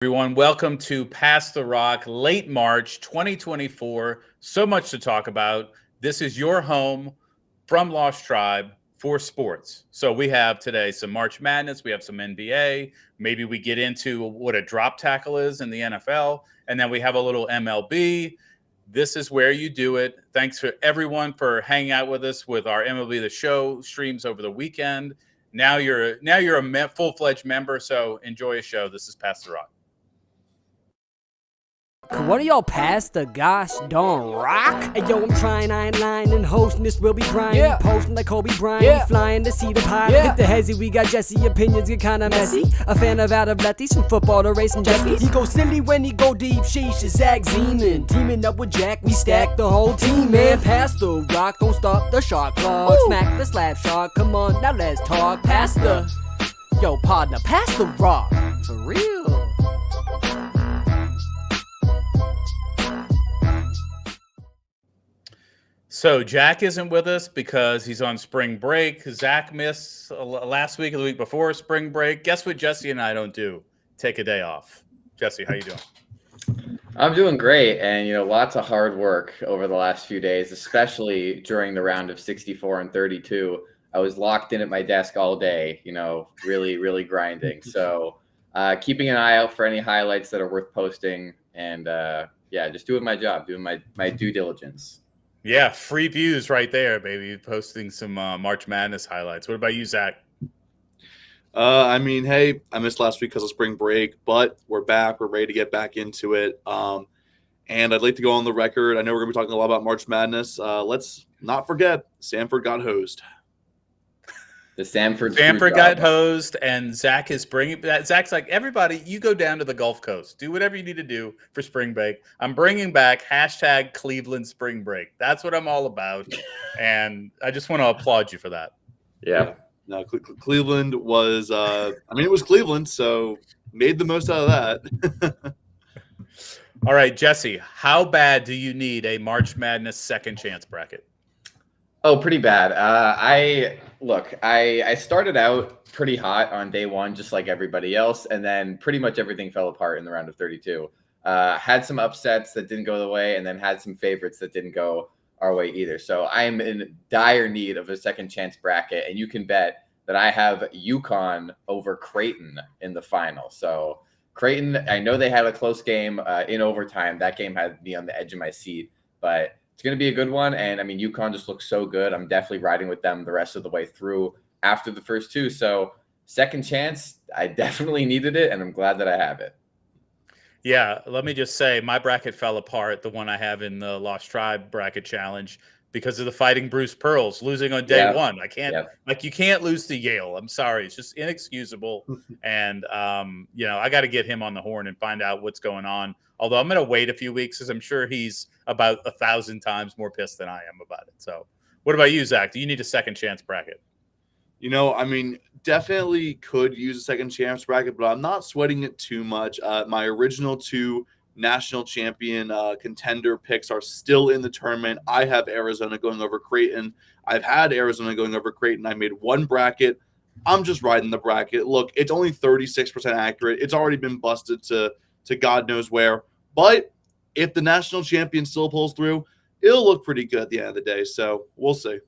Everyone, welcome to Pass the Rock, late March 2024. So much to talk about. This is your home from Lost Tribe for sports. So we have today some March Madness, we have some NBA, maybe we get into what a drop tackle is in the NFL, and then we have a little MLB. This is where you do it. Thanks for everyone for hanging out with us with our MLB The Show streams over the weekend. Now you're a full-fledged member, so enjoy a show. This is Pass the Rock. What do y'all pass the gosh darn rock? Hey yo, I'm trying, I ain't lying, and hosting this will be Brian. Posting like Kobe Bryant, flying to see the pie. Get the hezzy, we got Jesse, opinions get kinda messy. A fan of out of lefties, from football to racing jackies. He go silly when he go deep, sheesh, is Zach Zeman. Teaming up with Jack, we stack the whole team, man. Pass the rock, don't stop the shot clock. Smack the slap shot, come on, now let's talk. Pass the, yo partner, pass the rock, for real. So Jack isn't with us because he's on spring break. Zach missed last week or the week before spring break. Guess what Jesse and I don't do? Take a day off. Jesse, how you doing? I'm doing great, and lots of hard work over the last few days, especially during the round of 64 and 32. I was locked in at my desk all day, really, really grinding. So keeping an eye out for any highlights that are worth posting, and just doing my job, doing my due diligence. Yeah, free views right there, baby. Posting some March Madness highlights. What about you, Zach? Hey, I missed last week because of spring break, but we're back. We're ready to get back into it. And I'd like to go on the record. I know we're going to be talking a lot about March Madness. Let's not forget, Samford got hosed. The Samford got hosed, and Zach is bringing that. Zach's like, everybody, you go down to the Gulf Coast. Do whatever you need to do for spring break. I'm bringing back # Cleveland spring break. That's what I'm all about, and I just want to applaud you for that. Yeah. No, Cleveland was it was Cleveland, so made the most out of that. All right, Jesse, how bad do you need a March Madness second chance bracket? Oh, pretty bad. I started out pretty hot on day one, just like everybody else, and then pretty much everything fell apart in the round of 32. Had some upsets that didn't go the way, and then had some favorites that didn't go our way either. So I'm in dire need of a second chance bracket, and you can bet that I have UConn over Creighton in the final. So Creighton, I know they had a close game in overtime. That game had me on the edge of my seat, but it's going to be a good one. And UConn just looks so good. I'm definitely riding with them the rest of the way through after the first two. So second chance, I definitely needed it, and I'm glad that I have it. Yeah, let me just say my bracket fell apart, the one I have in the Lost Tribe bracket challenge, because of the Fighting Bruce Pearls losing on day one. I can't, you can't lose to Yale. I'm sorry. It's just inexcusable. And, I got to get him on the horn and find out what's going on. Although I'm going to wait a few weeks because I'm sure he's about 1,000 times more pissed than I am about it. So what about you, Zach? Do you need a second chance bracket? Definitely could use a second chance bracket, but I'm not sweating it too much. My original two national champion contender picks are still in the tournament. I have Arizona going over Creighton. I've had Arizona going over Creighton. I made one bracket. I'm just riding the bracket. Look, it's only 36% accurate. It's already been busted to God knows where. But if the national champion still pulls through, it'll look pretty good at the end of the day. So we'll see.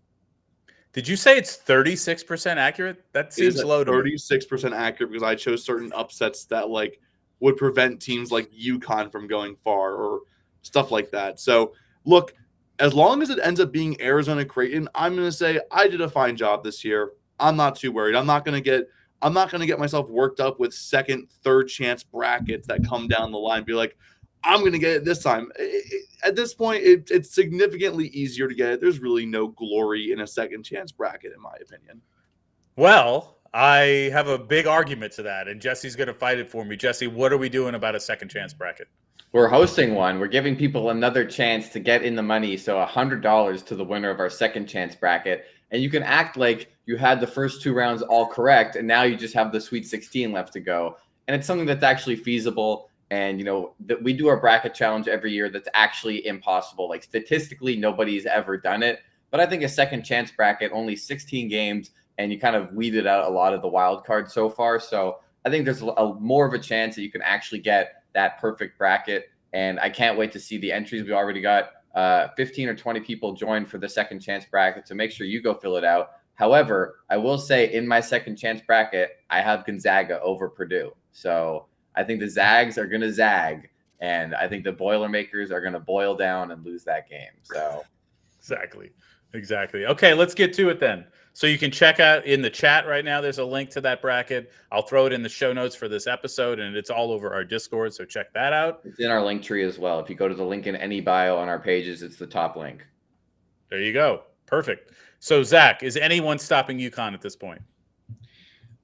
Did you say it's 36% accurate? That seems low to me. 36% accurate because I chose certain upsets that would prevent teams like UConn from going far or stuff like that. So look, as long as it ends up being Arizona Creighton, I'm going to say I did a fine job this year. I'm not too worried. I'm not going to get myself worked up with second, third chance brackets that come down the line. Be like, I'm going to get it this time. At this point, it's significantly easier to get it. There's really no glory in a second chance bracket, in my opinion. Well, I have a big argument to that, and Jesse's going to fight it for me. Jesse, what are we doing about a second chance bracket? We're hosting one. We're giving people another chance to get in the money. So $100 to the winner of our second chance bracket. And you can act like you had the first two rounds all correct, and now you just have the Sweet 16 left to go. And it's something that's actually feasible. And, that we do our bracket challenge every year that's actually impossible. Like, statistically, nobody's ever done it. But I think a second chance bracket, only 16 games, and you kind of weeded out a lot of the wild cards so far. So I think there's more of a chance that you can actually get that perfect bracket. And I can't wait to see the entries. We already got 15 or 20 people joined for the second chance bracket. So make sure you go fill it out. However, I will say in my second chance bracket, I have Gonzaga over Purdue. So I think the Zags are going to zag. And I think the Boilermakers are going to boil down and lose that game. So Exactly. Okay, let's get to it then. So you can check out in the chat right now. There's a link to that bracket. I'll throw it in the show notes for this episode, and it's all over our Discord. So check that out. It's in our link tree as well. If you go to the link in any bio on our pages, it's the top link. There you go. Perfect. So Zach, is anyone stopping UConn at this point?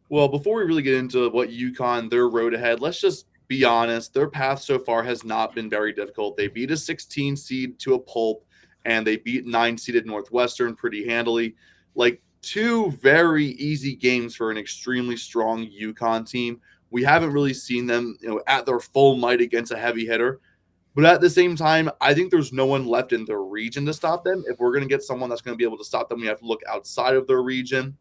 Well, before we really get into what UConn, their road ahead, let's just be honest. Their path so far has not been very difficult. They beat a 16 seed to a pulp, and they beat 9-seeded Northwestern pretty handily. Like, two very easy games for an extremely strong UConn team. We haven't really seen them, at their full might against a heavy hitter. But at the same time, I think there's no one left in their region to stop them. If we're going to get someone that's going to be able to stop them, we have to look outside of their region.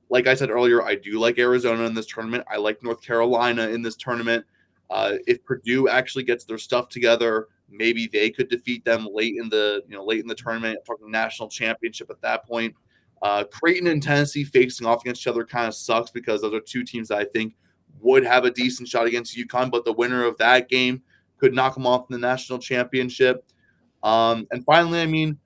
Like I said earlier, I do like Arizona in this tournament. I like North Carolina in this tournament. If Purdue actually gets their stuff together, maybe they could defeat them late in the tournament, talking national championship at that point. Creighton and Tennessee facing off against each other kind of sucks because those are two teams that I think would have a decent shot against UConn, but the winner of that game could knock them off in the national championship. And finally, I mean,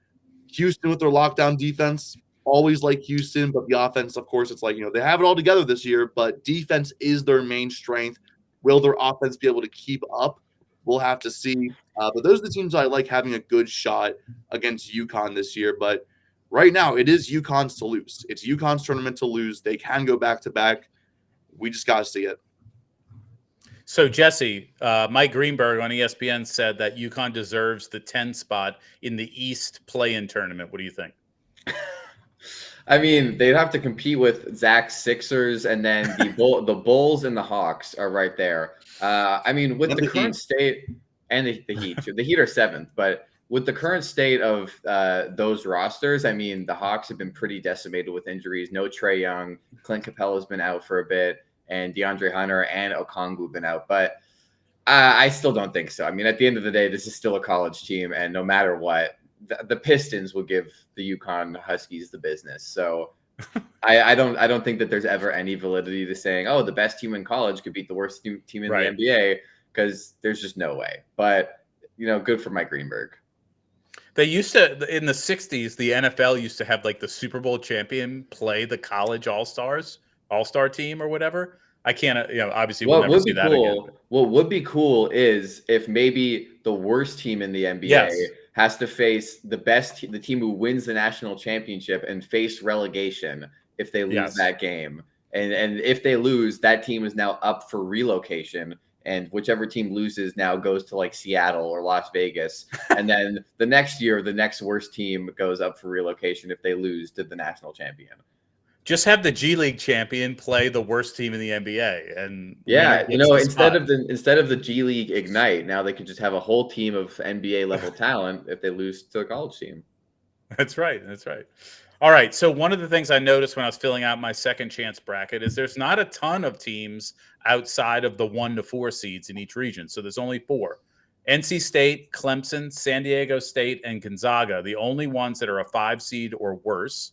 Houston with their lockdown defense, always like Houston, but the offense, of course, it's like, they have it all together this year, but defense is their main strength. Will their offense be able to keep up? We'll have to see. But those are the teams I like having a good shot against UConn this year. But right now, it is UConn's to lose. It's UConn's tournament to lose. They can go back-to-back. We just got to see it. So, Jesse, Mike Greenberg on ESPN said that UConn deserves the 10 spot in the East play-in tournament. What do you think? I mean, they'd have to compete with Zach's Sixers, and then the Bulls and the Hawks are right there. I mean, with the current state and the Heat, the Heat are 7th, but with the current state of those rosters, I mean, the Hawks have been pretty decimated with injuries. No Trae Young, Clint Capella's been out for a bit, and DeAndre Hunter and Okongwu have been out. But I still don't think so. I mean, at the end of the day, this is still a college team, and no matter what, the Pistons will give the UConn Huskies the business. So I don't think that there's ever any validity to saying, oh, the best team in college could beat the worst team in the NBA, because there's just no way. But, good for Mike Greenberg. They used to, in the 60s, the NFL used to have like the Super Bowl champion play the college all-star team or whatever. I can't, obviously we'll never see that again. What would be cool is if maybe the worst team in the NBA has to face the team who wins the national championship and face relegation if they lose that game. And if they lose, that team is now up for relocation. And whichever team loses now goes to like Seattle or Las Vegas. And then the next year, the next worst team goes up for relocation if they lose to the national champion. Just have the G League champion play the worst team in the NBA, and instead of the G League Ignite, now they could just have a whole team of NBA level talent if they lose to a college team. That's right. All right. So one of the things I noticed when I was filling out my second chance bracket is there's not a ton of teams outside of the 1 to 4 seeds in each region. So there's only 4: NC State, Clemson, San Diego State, and Gonzaga. The only ones that are a 5 seed or worse.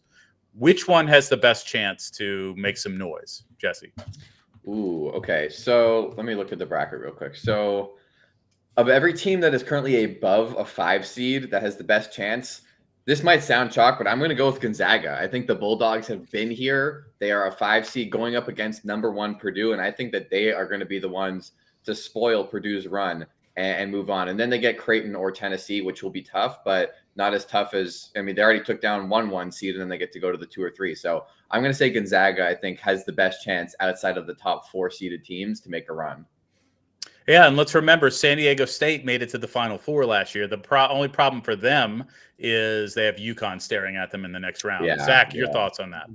Which one has the best chance to make some noise, Jesse? Ooh, okay. So let me look at the bracket real quick. So of every team that is currently above a 5 seed that has the best chance, this might sound chalk, but I'm going to go with Gonzaga. I think the Bulldogs have been here. They are a 5 seed going up against number 1 Purdue, and I think that they are going to be the ones to spoil Purdue's run and move on. And then they get Creighton or Tennessee, which will be tough, but not as tough as, I mean, they already took down 1 seed, and then they get to go to the 2 or 3. So I'm going to say Gonzaga, I think, has the best chance outside of the top 4 seeded teams to make a run. Yeah, and let's remember, San Diego State made it to the Final Four last year. The only problem for them is they have UConn staring at them in the next round. Zach, your thoughts on that?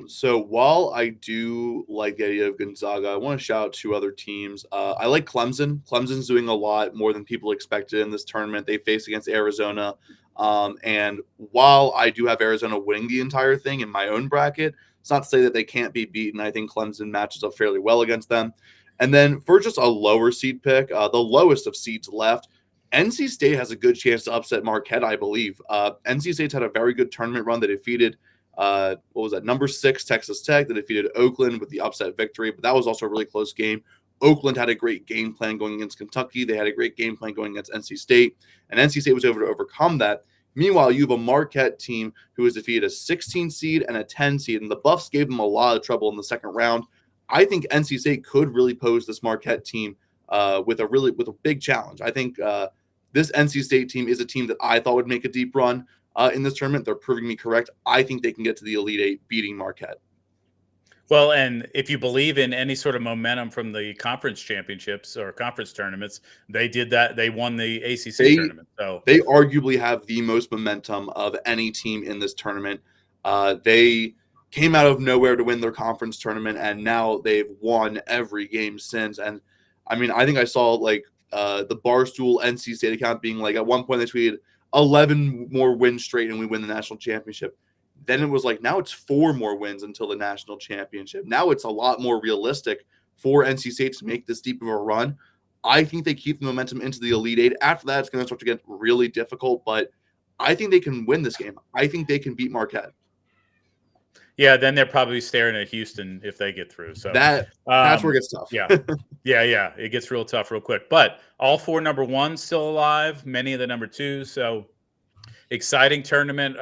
So while I do like the idea of Gonzaga, I want to shout out 2 other teams. I like Clemson. Clemson's doing a lot more than people expected in this tournament. They faced against Arizona And while I do have Arizona winning the entire thing in my own bracket, it's not to say that they can't be beaten. I think Clemson matches up fairly well against them. And then for just a lower seed pick, the lowest of seeds left, NC State has a good chance to upset Marquette, I believe. NC State's had a very good tournament run. They defeated, number 6 Texas Tech. They defeated Oakland with the upset victory, but that was also a really close game. Oakland had a great game plan going against Kentucky. They had a great game plan going against NC State, and NC State was able to overcome that. Meanwhile, you have a Marquette team who has defeated a 16 seed and a 10 seed, and the Buffs gave them a lot of trouble in the second round. I think NC State could really pose this Marquette team with a big challenge. I think this NC State team is a team that I thought would make a deep run in this tournament. They're proving me correct. I think they can get to the Elite Eight, beating Marquette. Well, and if you believe in any sort of momentum from the conference championships or conference tournaments, they did that. They won the ACC tournament. So they arguably have the most momentum of any team in this tournament. They came out of nowhere to win their conference tournament, and now they've won every game since. And I mean, I think I saw the Barstool NC State account being like, at one point they tweeted 11 more wins straight and we win the national championship. Then it was like, now it's 4 more wins until the national championship. Now it's a lot more realistic for NC State to make this deep of a run. I think they keep the momentum into the Elite Eight. After that, it's going to start to get really difficult, but I think they can win this game. I think they can beat Marquette. Yeah, then they're probably staring at Houston if they get through. So that's where it gets tough. Yeah. It gets real tough real quick. But all 4 number 1s still alive, many of the number 2s. So exciting tournament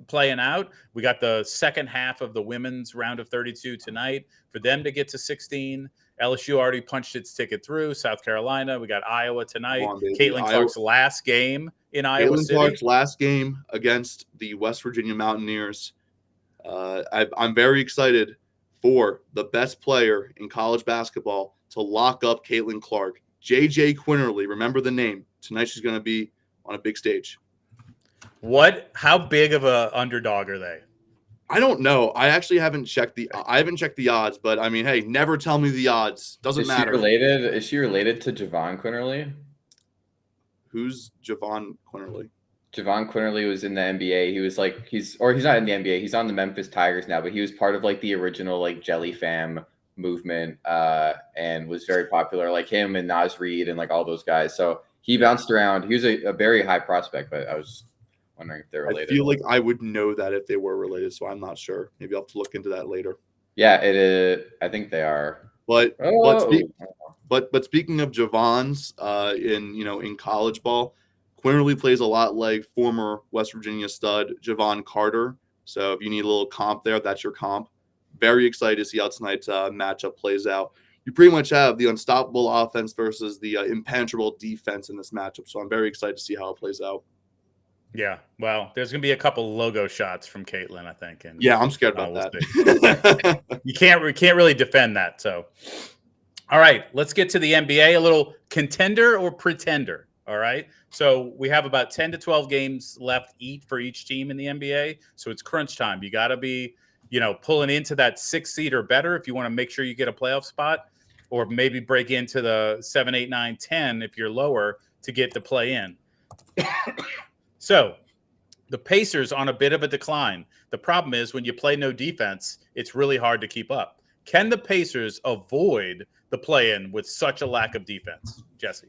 playing out. We got the second half of the women's round of 32 tonight for them to get to 16. LSU already punched its ticket through. South Carolina. We got Iowa tonight. Caitlin Clark's last game in Iowa City. Caitlin Clark's last game against the West Virginia Mountaineers. I'm very excited for the best player in college basketball to lock up Caitlin Clark. JJ Quinterly, remember the name. Tonight she's going to be on a big stage. How big of a underdog are they? I don't know. I actually haven't checked the odds, but I mean, hey, never tell me the odds. Doesn't matter. Is she related to Javon Quinterly? Who's Javon Quinterly? Javon Quinterly was in the NBA. He's not in the NBA. He's on the Memphis Tigers now, but he was part of the original Jelly Fam movement and was very popular, like him and Naz Reid and all those guys. So he bounced around. He was a very high prospect, but I was wondering if they're related. I feel like I would know that if they were related, so I'm not sure. Maybe I'll have to look into that later. Yeah, it is. I think they are. But speaking of Javon's in college ball, Quinterly plays a lot like former West Virginia stud Javon Carter. So if you need a little comp there, that's your comp. Very excited to see how tonight's matchup plays out. You pretty much have the unstoppable offense versus the impenetrable defense in this matchup. So I'm very excited to see how it plays out. Yeah, well, there's going to be a couple logo shots from Caitlin, I think. And yeah, I'm scared about that. You can't really defend that. So, all right, let's get to the NBA. A little contender or pretender. All right. So we have about 10 to 12 games left for each team in the NBA. So it's crunch time. You got to be, pulling into that 6 seed or better if you want to make sure you get a playoff spot, or maybe break into the 7, 8, 9, 10 if you're lower to get to play in. So the Pacers on a bit of a decline. The problem is when you play no defense, it's really hard to keep up. Can the Pacers avoid the play-in with such a lack of defense, Jesse?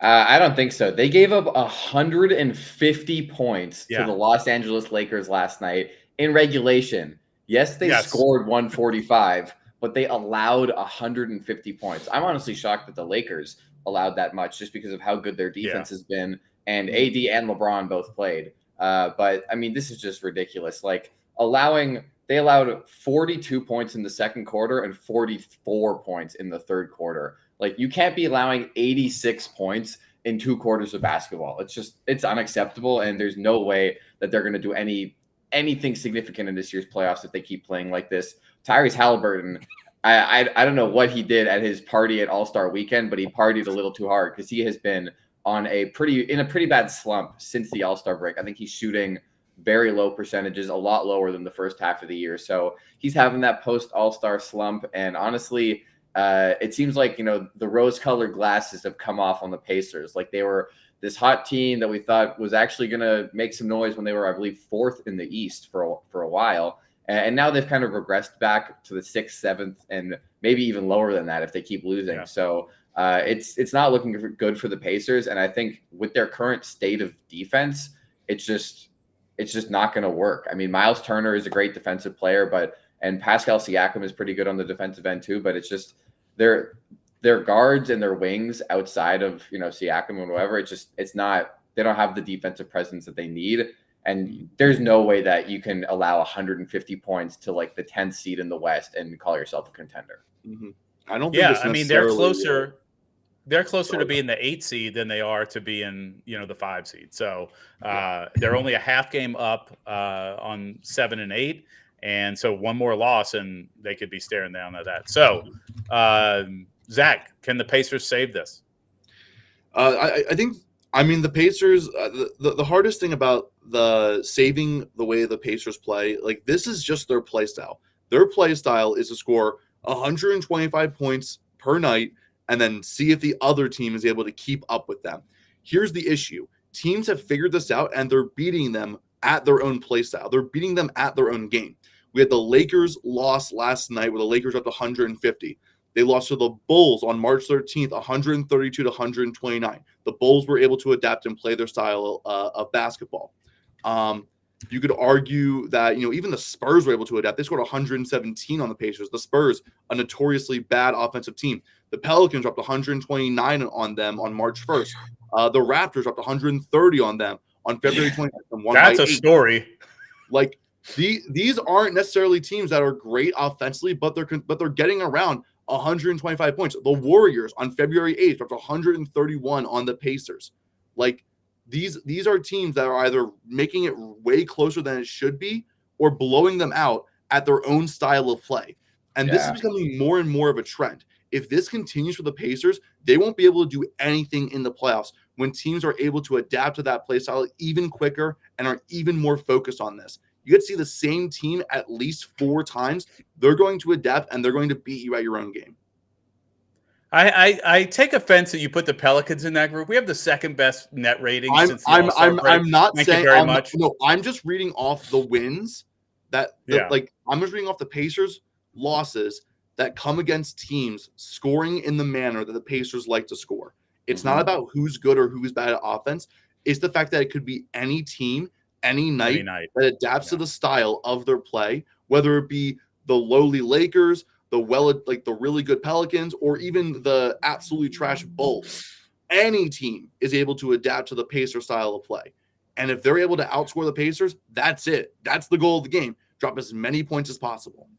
I don't think so. They gave up 150 points to the Los Angeles Lakers last night in regulation. Yes, they scored 145, but they allowed 150 points. I'm honestly shocked that the Lakers allowed that much just because of how good their defense has been. And AD and LeBron both played. But, I mean, this is just ridiculous. They allowed 42 points in the second quarter and 44 points in the third quarter. You can't be allowing 86 points in 2 quarters of basketball. It's unacceptable, and there's no way that they're going to do anything significant in this year's playoffs if they keep playing like this. Tyrese Halliburton, I don't know what he did at his party at All-Star Weekend, but he partied a little too hard because he has been in a pretty bad slump since the All-Star break. I think he's shooting very low percentages, a lot lower than the first half of the year. So he's having that post All-Star slump, and honestly, it seems like, the rose-colored glasses have come off on the Pacers. Like, they were this hot team that we thought was actually going to make some noise when they were, I believe, 4th in the East for a while. And now they've kind of regressed back to the 6th, 7th, and maybe even lower than that if they keep losing. Yeah. So it's not looking good for the Pacers. And I think with their current state of defense, it's just not going to work. I mean, Miles Turner is a great defensive player, and Pascal Siakam is pretty good on the defensive end too. But it's just their guards and their wings outside of Siakam and whatever. They don't have the defensive presence that they need. And there's no way that you can allow 150 points to like the 10th seed in the West and call yourself a contender. Mm-hmm. I don't think. Yeah, I mean they're closer. They're closer to being the 8th seed than they are to being the 5 seed. So they're only a half game up on 7 and 8, and so one more loss and they could be staring down at that. So Zach, can the Pacers save this? I think. I mean, the Pacers. The hardest thing about the saving the way the Pacers play, like this is just their play style. Their play style is to score 125 points per night and then see if the other team is able to keep up with them. Here's the issue. Teams have figured this out and they're beating them at their own play style. They're beating them at their own game. We had the Lakers loss last night where the Lakers up to 150. They lost to the Bulls on March 13th, 132 to 129. The Bulls were able to adapt and play their style of basketball. You could argue that, even the Spurs were able to adapt. They scored 117 on the Pacers. The Spurs, a notoriously bad offensive team. The Pelicans dropped 129 on them on March 1st. The Raptors dropped 130 on them on February 20th. That's a story. Like these aren't necessarily teams that are great offensively, but they're getting around 125 points. The Warriors on February 8th dropped 131 on the Pacers. Like these are teams that are either making it way closer than it should be or blowing them out at their own style of play. And this is becoming more and more of a trend. If this continues for the Pacers, they won't be able to do anything in the playoffs when teams are able to adapt to that play style even quicker and are even more focused on this. You get to see the same team at least 4 times. They're going to adapt and they're going to beat you at your own game. I take offense that you put the Pelicans in that group. We have the second best net rating since the All-Star break. I'm not Thank saying you very much. No, I'm just reading off the wins I'm just reading off the Pacers losses that come against teams scoring in the manner that the Pacers like to score. It's not about who's good or who's bad at offense. It's the fact that it could be any team, any night that adapts to the style of their play, whether it be the lowly Lakers, the really good Pelicans, or even the absolutely trash Bulls. Any team is able to adapt to the Pacer style of play. And if they're able to outscore the Pacers, that's it. That's the goal of the game. Drop as many points as possible.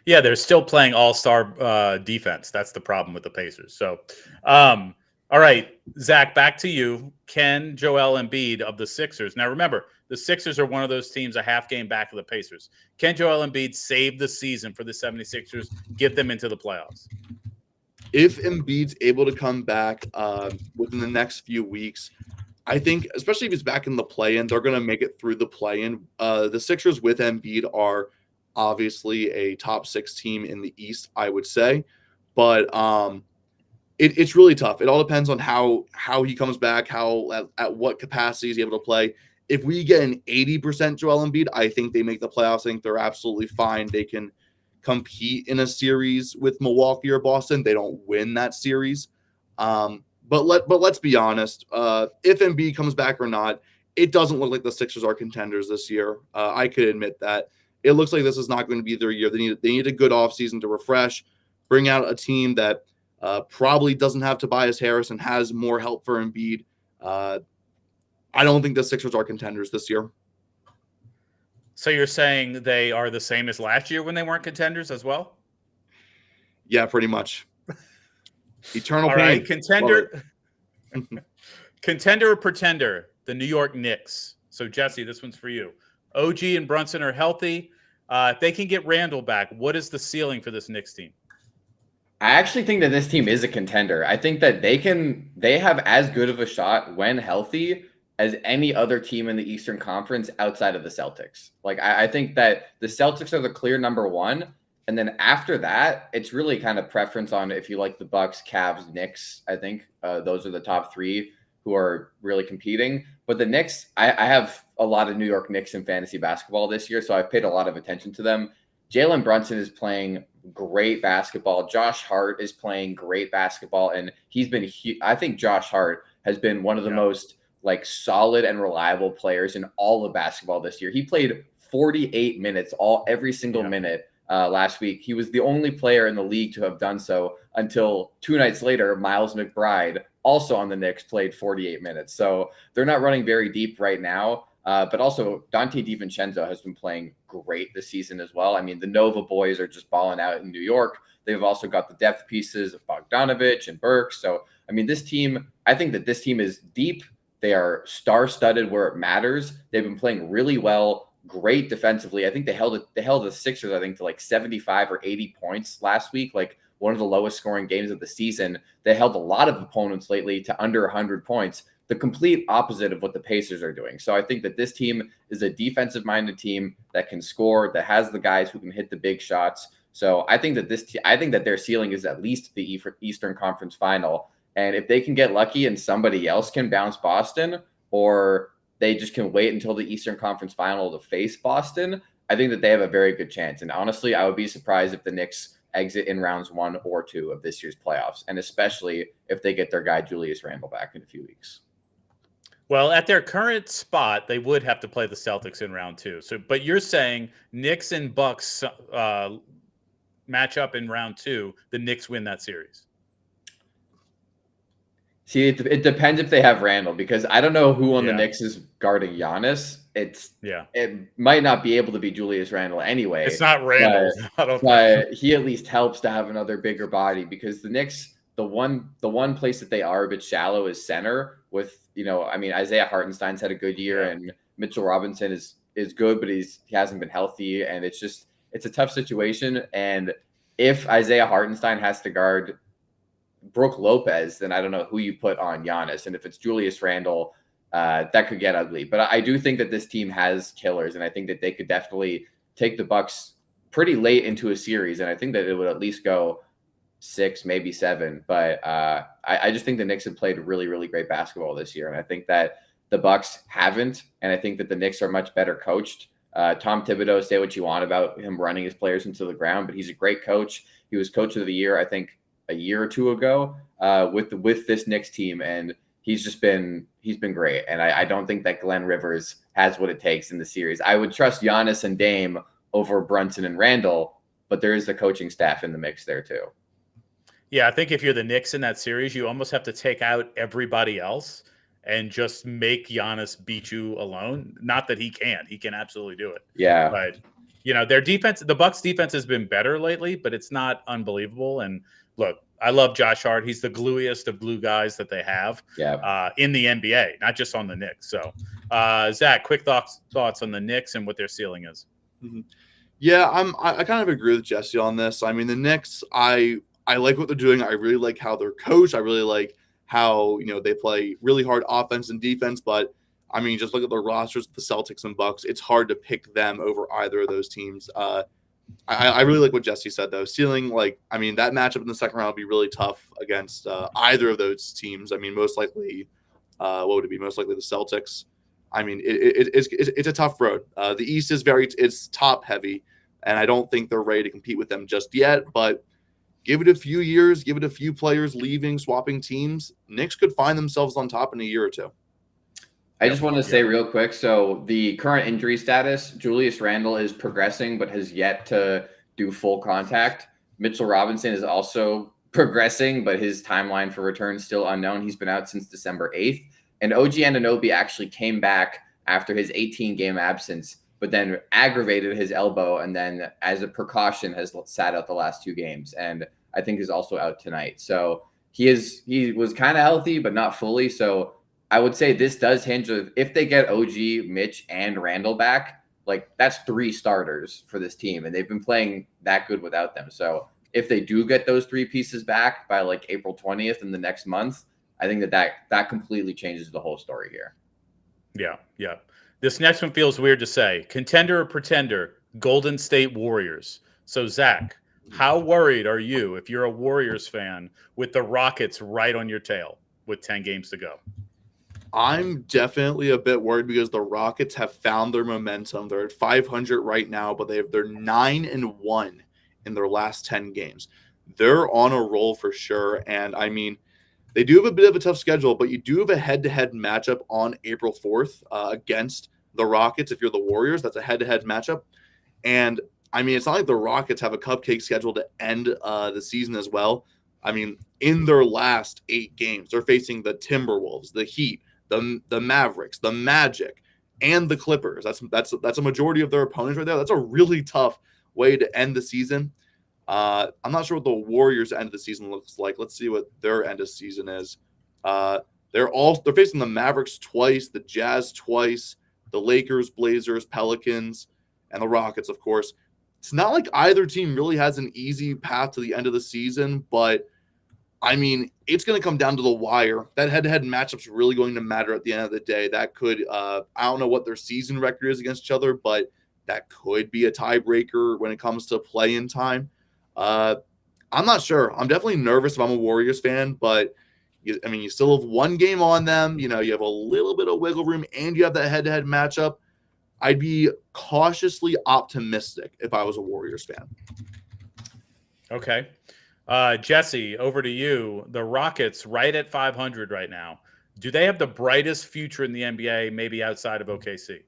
Yeah, they're still playing all-star defense. That's the problem with the Pacers. So, all right, Zach, back to you. Can Joel Embiid of the Sixers? Now, remember, the Sixers are one of those teams a half game back of the Pacers. Can Joel Embiid save the season for the 76ers, get them into the playoffs? If Embiid's able to come back within the next few weeks, I think, especially if he's back in the play-in, they're going to make it through the play-in. The Sixers with Embiid are obviously a top 6 team in the East, I would say. But it's really tough. It all depends on how he comes back, at what capacity he's able to play. If we get an 80% Joel Embiid, I think they make the playoffs. I think they're absolutely fine. They can compete in a series with Milwaukee or Boston. They don't win that series. But let's be honest. If Embiid comes back or not, it doesn't look like the Sixers are contenders this year. I could admit that. It looks like this is not going to be their year. They need a good offseason to refresh, bring out a team that probably doesn't have Tobias Harris and has more help for Embiid. I don't think the Sixers are contenders this year. So you're saying they are the same as last year when they weren't contenders as well? Yeah, pretty much. Eternal All pain. right, contender or pretender? The New York Knicks. So Jesse, this one's for you. OG and Brunson are healthy. If they can get Randall back, what is the ceiling for this Knicks team? I actually think that this team is a contender. I think that they have as good of a shot when healthy as any other team in the Eastern Conference outside of the Celtics. Like, I think that the Celtics are the clear number 1, And then after that, it's really kind of preference on if you like the Bucks, Cavs, Knicks. I think those are the top three who are really competing. But the Knicks, I have a lot of New York Knicks in fantasy basketball this year, so I've paid a lot of attention to them. Jalen Brunson is playing great basketball. Josh Hart is playing great basketball, and he's been. I think Josh Hart has been one of the most like solid and reliable players in all of basketball this year. He played 48 minutes every single minute last week. He was the only player in the league to have done so until 2 nights later. Miles McBride, also on the Knicks, played 48 minutes. So they're not running very deep right now. But also Dante DiVincenzo has been playing great this season as well. I mean, the Nova boys are just balling out in New York. They've also got the depth pieces of Bogdanovich and Burke. So, I mean, this team, I think that this team is deep. They are star-studded where it matters. They've been playing really well, great defensively. I think they held the Sixers, I think, to like 75 or 80 points last week, like one of the lowest scoring games of the season. They held a lot of opponents lately to under 100 points. The complete opposite of what the Pacers are doing. So I think that this team is a defensive-minded team that can score, that has the guys who can hit the big shots. So I think that their ceiling is at least the Eastern Conference Final. And if they can get lucky and somebody else can bounce Boston, or they just can wait until the Eastern Conference Final to face Boston, I think that they have a very good chance. And honestly, I would be surprised if the Knicks exit in rounds 1 or 2 of this year's playoffs, and especially if they get their guy Julius Randle back in a few weeks. Well, at their current spot, they would have to play the Celtics in round 2. So, but you're saying Knicks and Bucks match up in round 2. The Knicks win that series. See, it depends if they have Randall, because I don't know who on the Knicks is guarding Giannis. It might not be able to be Julius Randle anyway. It's not Randall, but he at least helps to have another bigger body, because the Knicks, the one place that they are a bit shallow is center. With I mean, Isaiah Hartenstein's had a good year, and Mitchell Robinson is good, but he hasn't been healthy, and it's a tough situation. And if Isaiah Hartenstein has to guard Brook Lopez, then I don't know who you put on Giannis. And if it's Julius Randle, that could get ugly. But I do think that this team has killers, and I think that they could definitely take the Bucks pretty late into a series, and I think that it would at least go 6, maybe 7. But I just think the Knicks have played really, really great basketball this year, and I think that the Bucks haven't, and I think that the Knicks are much better coached. Tom Thibodeau, say what you want about him running his players into the ground, but he's a great coach. He was coach of the year, I think, a year or 2 ago with this Knicks team, and he's been great. And I don't think that Glenn Rivers has what it takes in the series. I would trust Giannis and Dame over Brunson and Randall, but there is the coaching staff in the mix there too. Yeah, I think if you're the Knicks in that series, you almost have to take out everybody else and just make Giannis beat you alone. Not that he can't. He can absolutely do it. Yeah. But, their defense, the Bucks defense has been better lately, but it's not unbelievable. And look, I love Josh Hart. He's the gluiest of glue guys that they have in the NBA, not just on the Knicks. So, Zach, quick thoughts on the Knicks and what their ceiling is. Mm-hmm. Yeah, I kind of agree with Jesse on this. I mean, the Knicks, I like what they're doing. I really like how they're coached. I really like how, they play really hard offense and defense. But, I mean, just look at the rosters of the Celtics and Bucks. It's hard to pick them over either of those teams. I really like what Jesse said, though. Ceiling, that matchup in the second round would be really tough against either of those teams. I mean, most likely, what would it be? Most likely the Celtics. I mean, it's a tough road. The East is it's top heavy, and I don't think they're ready to compete with them just yet. But give it a few years, give it a few players leaving, swapping teams. Knicks could find themselves on top in a year or 2. I just want to say real quick, so the current injury status, Julius Randle is progressing but has yet to do full contact. Mitchell Robinson is also progressing, but his timeline for return is still unknown. He's been out since December 8th. And OG Anunoby actually came back after his 18-game absence, but then aggravated his elbow, and then as a precaution has sat out the last 2 games, and I think is also out tonight. So he was kind of healthy, but not fully. So I would say this does hinge of if they get OG, Mitch, and Randall back, that's 3 starters for this team, and they've been playing that good without them. So if they do get those 3 pieces back by April 20th in the next month, I think that completely changes the whole story here. Yeah. This next one feels weird to say. Contender or pretender? Golden State Warriors. So, Zach, how worried are you if you're a Warriors fan with the Rockets right on your tail with 10 games to go? I'm definitely a bit worried because the Rockets have found their momentum. They're at 500 right now, but they're 9-1 in their last 10 games. They're on a roll for sure. And I mean, they do have a bit of a tough schedule, but you do have a head-to-head matchup on April 4th against the Rockets. If you're the Warriors, that's a head-to-head matchup. And I mean, it's not like the Rockets have a cupcake schedule to end the season as well. I mean, in their last 8 games, they're facing the Timberwolves, the Heat, the Mavericks, the Magic, and the Clippers. That's a majority of their opponents right there. That's a really tough way to end the season. I'm not sure what the Warriors' end of the season looks like. Let's see what their end of season is. They're facing the Mavericks twice, the Jazz twice, the Lakers, Blazers, Pelicans, and the Rockets, of course. It's not like either team really has an easy path to the end of the season, but I mean, it's going to come down to the wire. That head-to-head matchup's really going to matter at the end of the day. That could, I don't know what their season record is against each other, but that could be a tiebreaker when it comes to play-in time. I'm not sure. I'm definitely nervous if I'm a Warriors fan, but you still have 1 game on them. You have a little bit of wiggle room, and you have that head-to-head matchup. I'd be cautiously optimistic if I was a Warriors fan. Okay. Jesse, over to you. The Rockets right at 500 right now. Do they have the brightest future in the NBA, maybe outside of OKC?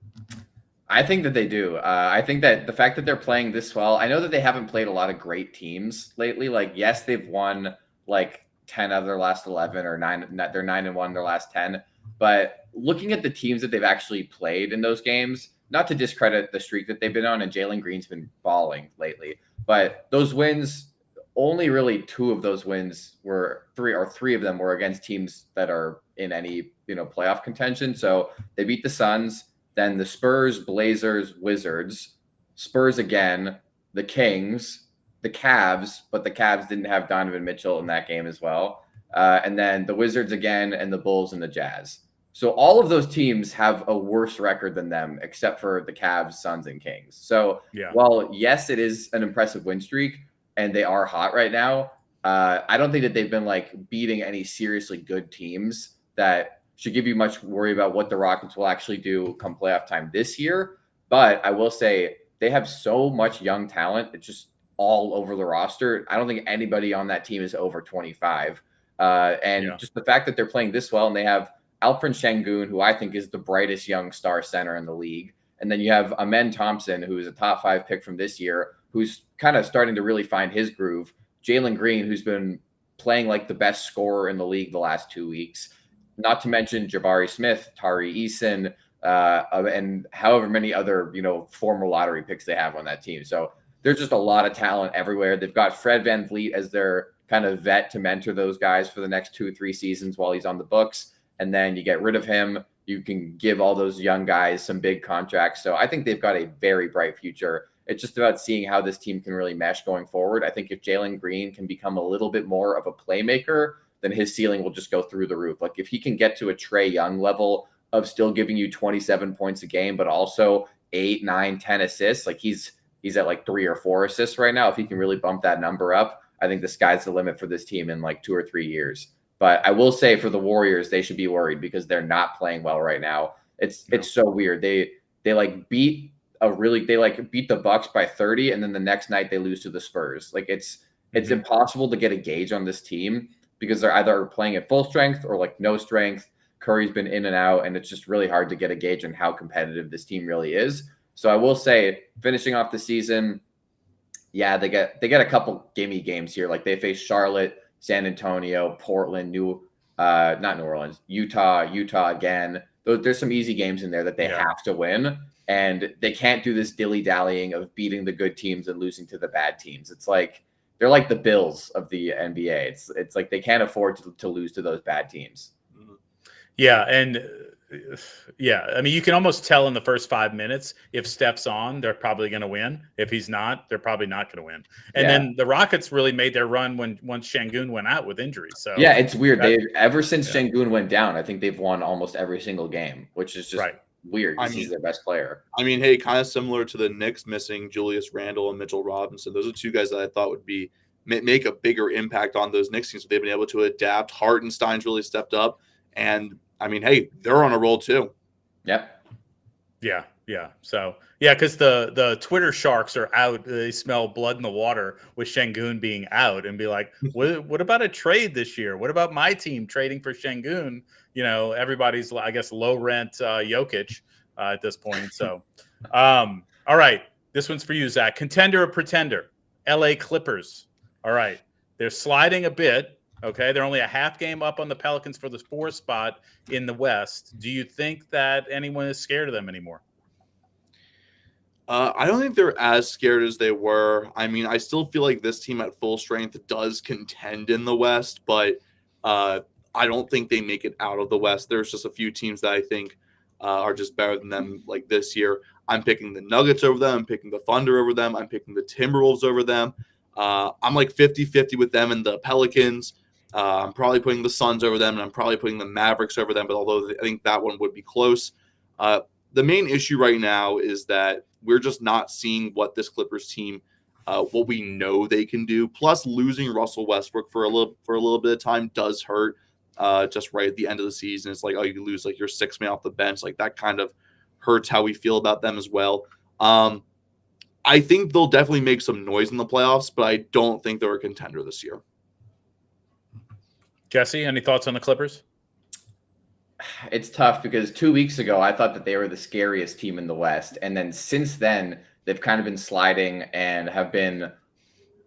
I think that they do. I think that the fact that they're playing this well, I know that they haven't played a lot of great teams lately. Like, yes, they've won like 10 of their last 11 or 9. They're 9-1 their last 10. But looking at the teams that they've actually played in those games, not to discredit the streak that they've been on, and Jalen Green's been balling lately, but those wins, only really 2 of those wins were three of them were against teams that are in any playoff contention. So they beat the Suns, then the Spurs, Blazers, Wizards, Spurs again, the Kings, the Cavs, but the Cavs didn't have Donovan Mitchell in that game as well, and then the Wizards again, and the Bulls and the Jazz. So all of those teams have a worse record than them, except for the Cavs, Suns, and Kings. So while yes, it is an impressive win streak, and they are hot right now, I don't think that they've been like beating any seriously good teams that should give you much worry about what the Rockets will actually do come playoff time this year. But I will say they have so much young talent. It's just all over the roster. I don't think anybody on that team is over 25. Just the fact that they're playing this well, and they have Alperen Şengün, who I think is the brightest young star center in the league. And then you have Amen Thompson, who is a top 5 pick from this year, who's kind of starting to really find his groove. Jalen Green, who's been playing like the best scorer in the league the last 2 weeks. Not to mention Jabari Smith, Tari Eason, and however many other, former lottery picks they have on that team. So there's just a lot of talent everywhere. They've got Fred VanVleet as their kind of vet to mentor those guys for the next 2-3 seasons while he's on the books. And then you get rid of him. You can give all those young guys some big contracts. So I think they've got a very bright future. It's just about seeing how this team can really mesh going forward. I think if Jalen Green can become a little bit more of a playmaker, then his ceiling will just go through the roof. Like if he can get to a Trae Young level of still giving you 27 points a game, but also 8, 9, 10 assists, like he's at like 3 or 4 assists right now. If he can really bump that number up, I think the sky's the limit for this team in like 2 or 3 years. But I will say for the Warriors, they should be worried because they're not playing well right now. It's so weird. They beat the Bucks by 30, and then the next night they lose to the Spurs. Like it's impossible to get a gauge on this team because they're either playing at full strength or like no strength. Curry's been in and out, and it's just really hard to get a gauge on how competitive this team really is. So I will say, finishing off the season, they get a couple gimme games here. Like they face Charlotte, San Antonio, Portland, not New Orleans, Utah again. There's some easy games in there that they have to win, and they can't do this dilly-dallying of beating the good teams and losing to the bad teams. It's like they're like the Bills of the NBA. It's like they can't afford to lose to those bad teams. Yeah, and I mean, you can almost tell in the first 5 minutes if Steph's on, they're probably going to win. If he's not, they're probably not going to win. And then the Rockets really made their run once Şengün went out with injury. So yeah, it's weird. Ever since Şengün went down, I think they've won almost every single game, which is just weird because he's their best player. I mean, hey, kind of similar to the Knicks missing Julius Randle and Mitchell Robinson. Those are two guys that I thought would be make a bigger impact on those Knicks teams. They've been able to adapt. Hartenstein's really stepped up, and I mean, hey, they're on a roll too. Yep. Yeah. So yeah, because the Twitter sharks are out. They smell blood in the water with Şengün being out, and be like, what about a trade this year? What about my team trading for Şengün? You know, everybody's, I guess, low rent Jokic at this point. So, all right, this one's for you, Zach. Contender or pretender? LA Clippers. All right, they're sliding a bit. Okay, they're only a half game up on the Pelicans for the 4th spot in the West. Do you think that anyone is scared of them anymore? I don't think they're as scared as they were. I mean, I still feel like this team at full strength does contend in the West, but I don't think they make it out of the West. There's just a few teams that I think are just better than them like this year. I'm picking the Nuggets over them. I'm picking the Thunder over them. I'm picking the Timberwolves over them. I'm like 50-50 with them and the Pelicans. I'm probably putting the Suns over them, and I'm probably putting the Mavericks over them, but although I think that one would be close. The main issue right now is that we're just not seeing what this Clippers team, what we know they can do. Plus, losing Russell Westbrook for a little bit of time does hurt. Just right at the end of the season, it's like, oh, you lose like your 6th man off the bench. Like that kind of hurts how we feel about them as well. I think they'll definitely make some noise in the playoffs, but I don't think they're a contender this year. Jesse, any thoughts on the Clippers? It's tough because 2 weeks ago, I thought that they were the scariest team in the West. And then since then, they've kind of been sliding and have been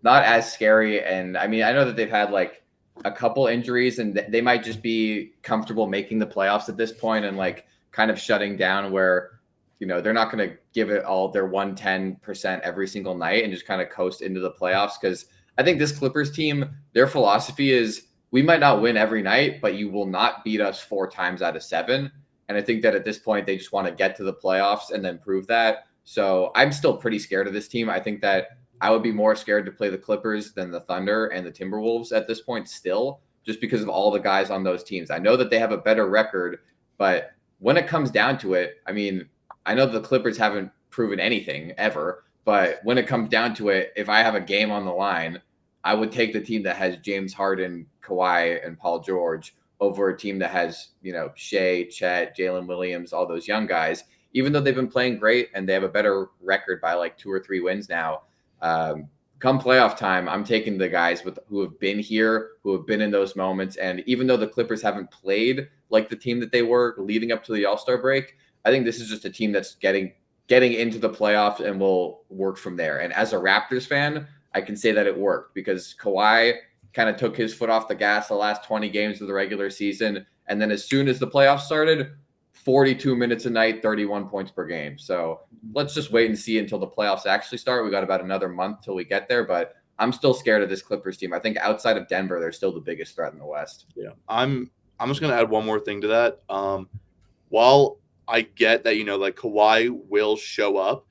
not as scary. And I mean, I know that they've had like a couple injuries and they might just be comfortable making the playoffs at this point and like kind of shutting down where, you know, they're not going to give it all their 110% every single night and just kind of coast into the playoffs. Because I think this Clippers team, their philosophy is, we might not win every night, but you will not beat us 4 times out of 7. And I think that at this point, they just want to get to the playoffs and then prove that. So I'm still pretty scared of this team. I think that I would be more scared to play the Clippers than the Thunder and the Timberwolves at this point still, just because of all the guys on those teams. I know that they have a better record, but when it comes down to it, I mean, I know the Clippers haven't proven anything ever, but when it comes down to it, if I have a game on the line, I would take the team that has James Harden, Kawhi, and Paul George over a team that has, you know, Shea, Chet, Jalen Williams, all those young guys, even though they've been playing great and they have a better record by like 2 or 3 wins now. Come playoff time, I'm taking the guys who have been here, who have been in those moments. And even though the Clippers haven't played like the team that they were leading up to the All-Star break, I think this is just a team that's getting into the playoffs and will work from there. And as a Raptors fan, I can say that it worked because Kawhi kind of took his foot off the gas the last 20 games of the regular season. And then as soon as the playoffs started, 42 minutes a night, 31 points per game. So let's just wait and see until the playoffs actually start. We got about another month till we get there, but I'm still scared of this Clippers team. I think outside of Denver, they're still the biggest threat in the West. Yeah. I'm just going to add one more thing to that. While I get that, you know, like Kawhi will show up,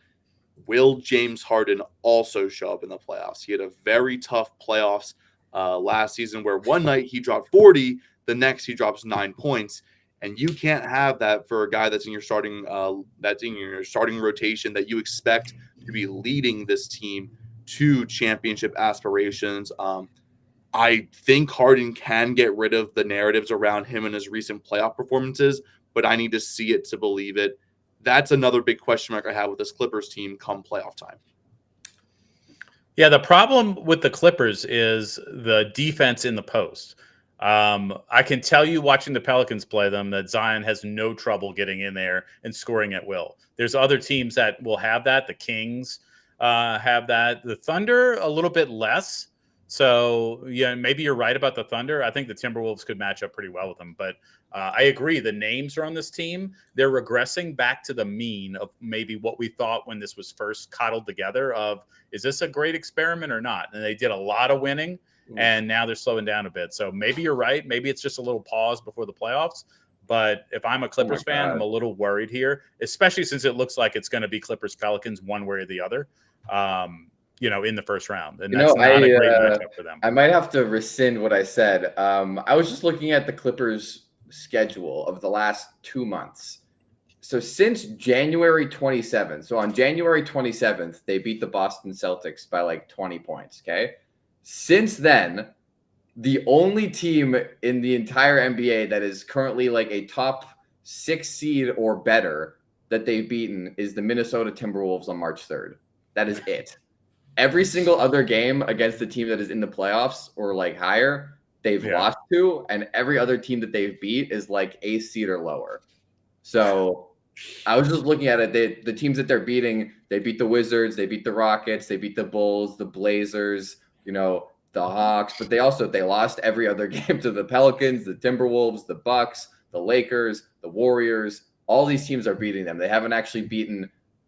will James Harden also show up in the playoffs? He had a very tough playoffs last season where one night he dropped 40, the next he drops 9 points, and you can't have that for a guy that's in your starting rotation that you expect to be leading this team to championship aspirations. I think Harden can get rid of the narratives around him and his recent playoff performances, but I need to see it to believe it. That's another big question mark I have with this Clippers team come playoff time. Yeah, the problem with the Clippers is the defense in the post. I can tell you watching the Pelicans play them that Zion has no trouble getting in there and scoring at will. There's other teams that will have that. The Kings have that. The Thunder, a little bit less. So, yeah, maybe you're right about the Thunder. I think the Timberwolves could match up pretty well with them. But I agree. The names are on this team. They're regressing back to the mean of maybe what we thought when this was first coddled together of, is this a great experiment or not? And they did a lot of winning, and now they're slowing down a bit. So maybe you're right. Maybe it's just a little pause before the playoffs. But if I'm a Clippers fan, I'm a little worried here, especially since it looks like it's going to be Clippers-Pelicans one way or the other. You know, in the first round. And that's not a great matchup for them. I might have to rescind what I said. I was just looking at the Clippers schedule of the last 2 months. So since January 27th, so on January 27th, they beat the Boston Celtics by like 20 points. Okay. Since then, the only team in the entire NBA that is currently like a top 6 seed or better that they've beaten is the Minnesota Timberwolves on March 3rd. That is it. Every single other game against the team that is in the playoffs or like higher, they've lost to, and every other team that they've beat is like a seed or lower. So I was just looking at it. The teams that they're beating, they beat the Wizards, they beat the Rockets, they beat the Bulls, the Blazers, the Hawks, but they lost every other game to the Pelicans, the Timberwolves, the Bucks, the Lakers, the Warriors. All these teams are beating them. They haven't actually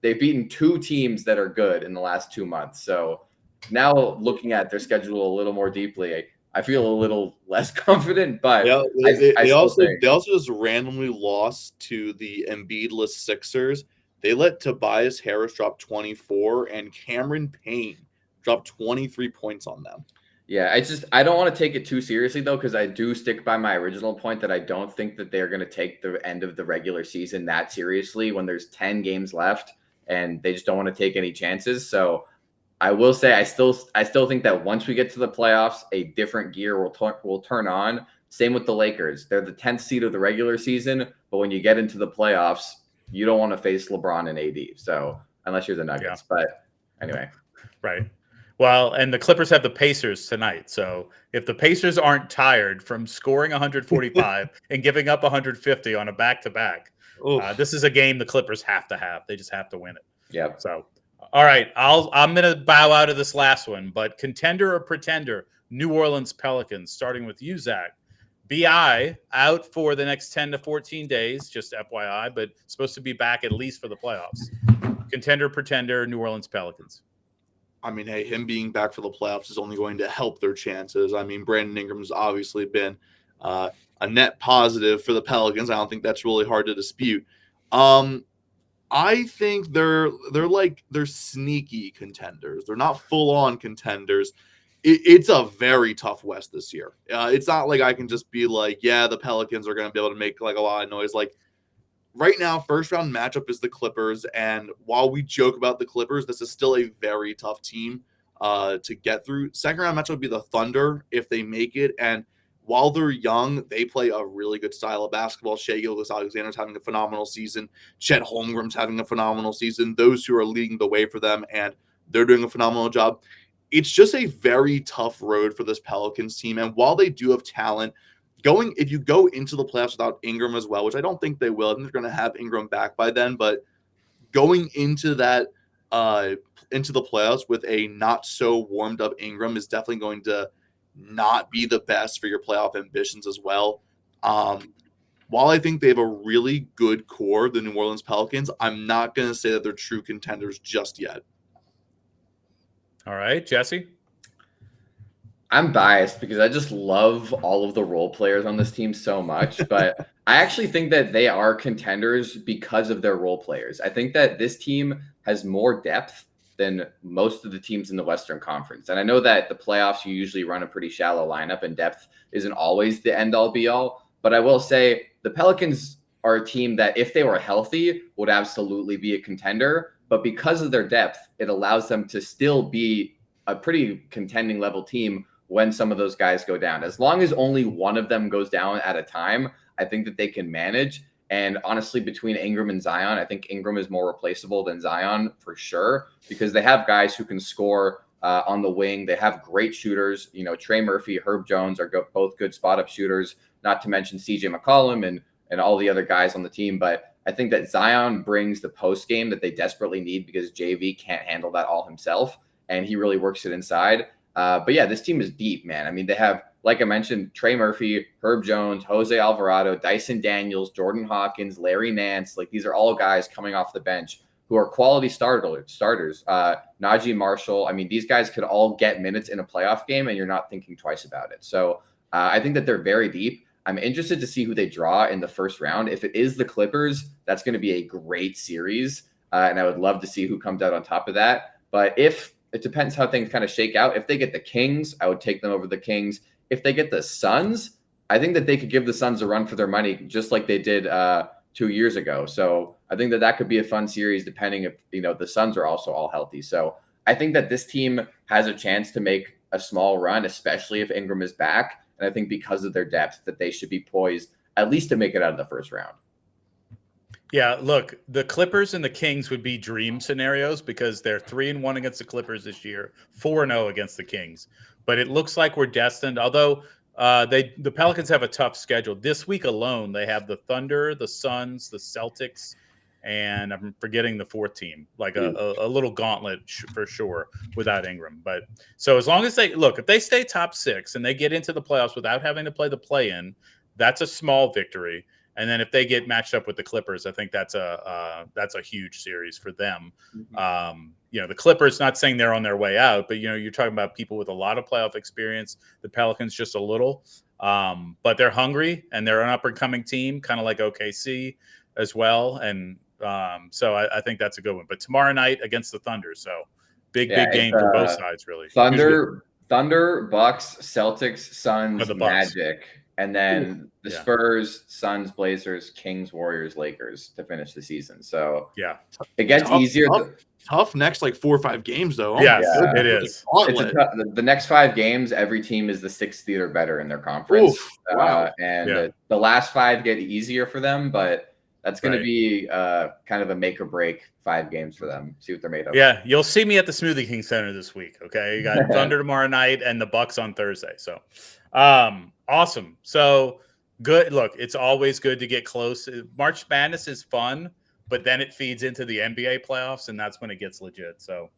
they've beaten 2 teams that are good in the last 2 months. So now looking at their schedule a little more deeply, I feel a little less confident, but Yeah, I they still also think, just randomly lost to the Embiid-less Sixers. They let Tobias Harris drop 24 and Cameron Payne drop 23 points on them. yeah, I don't want to take it too seriously though, because I do stick by my original point that I don't think that they're going to take the end of the regular season that seriously when there's 10 games left and they just don't want to take any chances. So I will say I still think that once we get to the playoffs, a different gear will turn on. Same with the Lakers. They're the 10th seed of the regular season, but when you get into the playoffs, you don't want to face LeBron and AD. So unless you're the Nuggets, but anyway. Right. Well, and the Clippers have the Pacers tonight. So if the Pacers aren't tired from scoring 145 and giving up 150 on a back-to-back, this is a game the Clippers have to have. They just have to win it. Yep. So, all right, I'm going to bow out of this last one, but contender or pretender, New Orleans Pelicans, starting with you, Zach. BI out for the next 10 to 14 days, just FYI, but supposed to be back at least for the playoffs. Contender, pretender, New Orleans Pelicans. I mean, hey, him being back for the playoffs is only going to help their chances. I mean, Brandon Ingram's obviously been a net positive for the Pelicans. I don't think that's really hard to dispute. I think they're sneaky contenders. They're not full-on contenders. It's a very tough West this year. It's not like I can just be like, yeah, the Pelicans are going to be able to make like a lot of noise. Like right now, first round matchup is the Clippers. And while we joke about the Clippers, this is still a very tough team to get through. Second round matchup would be the Thunder if they make it. And while they're young, they play a really good style of basketball. Shai Gilgeous-Alexander's having a phenomenal season. Chet Holmgren's having a phenomenal season. Those who are leading the way for them, and they're doing a phenomenal job. It's just a very tough road for this Pelicans team. And while they do have talent, if you go into the playoffs without Ingram as well, which I don't think they will, I think they're going to have Ingram back by then. But going into that into the playoffs with a not so warmed up Ingram is definitely going to not be the best for your playoff ambitions as well. While I think they have a really good core, the New Orleans Pelicans, I'm not going to say that they're true contenders just yet. All right, Jesse? I'm biased because I just love all of the role players on this team so much, but I actually think that they are contenders because of their role players. I think that this team has more depth than most of the teams in the Western Conference. And I know that the playoffs, you usually run a pretty shallow lineup and depth isn't always the end all be all. But I will say the Pelicans are a team that if they were healthy would absolutely be a contender. But because of their depth, it allows them to still be a pretty contending level team when some of those guys go down. As long as only one of them goes down at a time, I think that they can manage. And honestly, between Ingram and Zion, I think Ingram is more replaceable than Zion for sure, because they have guys who can score on the wing. They have great shooters. Trey Murphy, Herb Jones are both good spot-up shooters, not to mention CJ McCollum and all the other guys on the team. But I think that Zion brings the post game that they desperately need because JV can't handle that all himself, and he really works it inside. But yeah, this team is deep, man. I mean, they have, like I mentioned, Trey Murphy, Herb Jones, Jose Alvarado, Dyson Daniels, Jordan Hawkins, Larry Nance. Like, these are all guys coming off the bench who are quality starters. Najee Marshall. I mean, these guys could all get minutes in a playoff game, and you're not thinking twice about it. So I think that they're very deep. I'm interested to see who they draw in the first round. If it is the Clippers, that's going to be a great series, and I would love to see who comes out on top of that. But it depends how things kind of shake out. If they get the Kings, I would take them over the Kings. If they get the Suns, I think that they could give the Suns a run for their money, just like they did 2 years ago. So I think that could be a fun series, depending if the Suns are also all healthy. So I think that this team has a chance to make a small run, especially if Ingram is back. And I think because of their depth, that they should be poised at least to make it out of the first round. Yeah, look, the Clippers and the Kings would be dream scenarios because they're 3-1 against the Clippers this year, 4-0 against the Kings. But it looks like we're destined. Although the Pelicans have a tough schedule this week alone. They have the Thunder, the Suns, the Celtics, and I'm forgetting the fourth team, like a little gauntlet for sure without Ingram. But so as long as if they stay top 6 and they get into the playoffs without having to play the play-in, that's a small victory. And then if they get matched up with the Clippers, I think that's a huge series for them. The Clippers, not saying they're on their way out, but you're talking about people with a lot of playoff experience. The Pelicans just a little, but they're hungry and they're an up and coming team, kind of like OKC as well. And so I think that's a good one. But tomorrow night against the Thunder, so big game for both sides, really. Thunder, Bucks, Celtics, Suns, the Bucks. Magic. And then the Spurs, Suns, Blazers, Kings, Warriors, Lakers to finish the season. So it gets easier. Tough next 4 or 5 games though. Yes, it is. The next 5 games, every team is the 6th seed or better in their conference. Wow. The last 5 get easier for them, but that's going to be kind of a make or break 5 games for them. See what they're made of. Yeah, you'll see me at the Smoothie King Center this week. Okay, you got Thunder tomorrow night and the Bucks on Thursday. So. Awesome. So good. Look, it's always good to get close. March Madness is fun, but then it feeds into the NBA playoffs, and that's when it gets legit. So,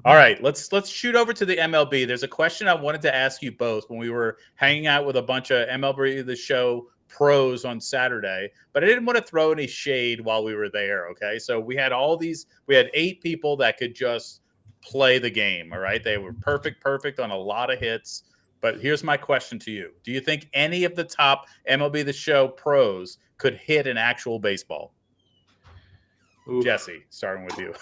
all right, let's shoot over to the MLB. There's a question I wanted to ask you both when we were hanging out with a bunch of MLB The Show pros on Saturday, but I didn't want to throw any shade while we were there. Okay, so we had 8 people that could just play the game. All right, they were perfect on a lot of hits. But here's my question to you. Do you think any of the top MLB The Show pros could hit an actual baseball? Ooh. Jesse, starting with you.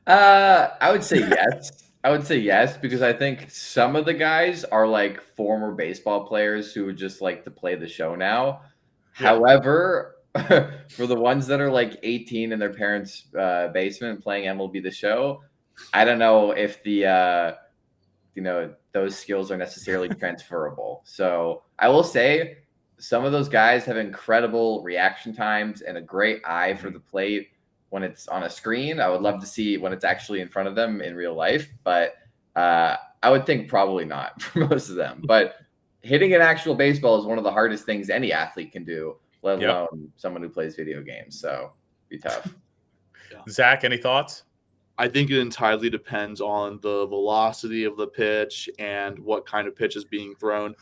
I would say yes. Because I think some of the guys are former baseball players who would just like to play the show now. Yeah. However, for the ones that are 18 in their parents' basement playing MLB The Show, I don't know if those skills are necessarily transferable. So I will say some of those guys have incredible reaction times and a great eye for the plate when it's on a screen. I would love to see when it's actually in front of them in real life, but I would think probably not for most of them. But hitting an actual baseball is one of the hardest things any athlete can do, let alone someone who plays video games. So it'd be tough. Zach, any thoughts? I think it entirely depends on the velocity of the pitch and what kind of pitch is being thrown.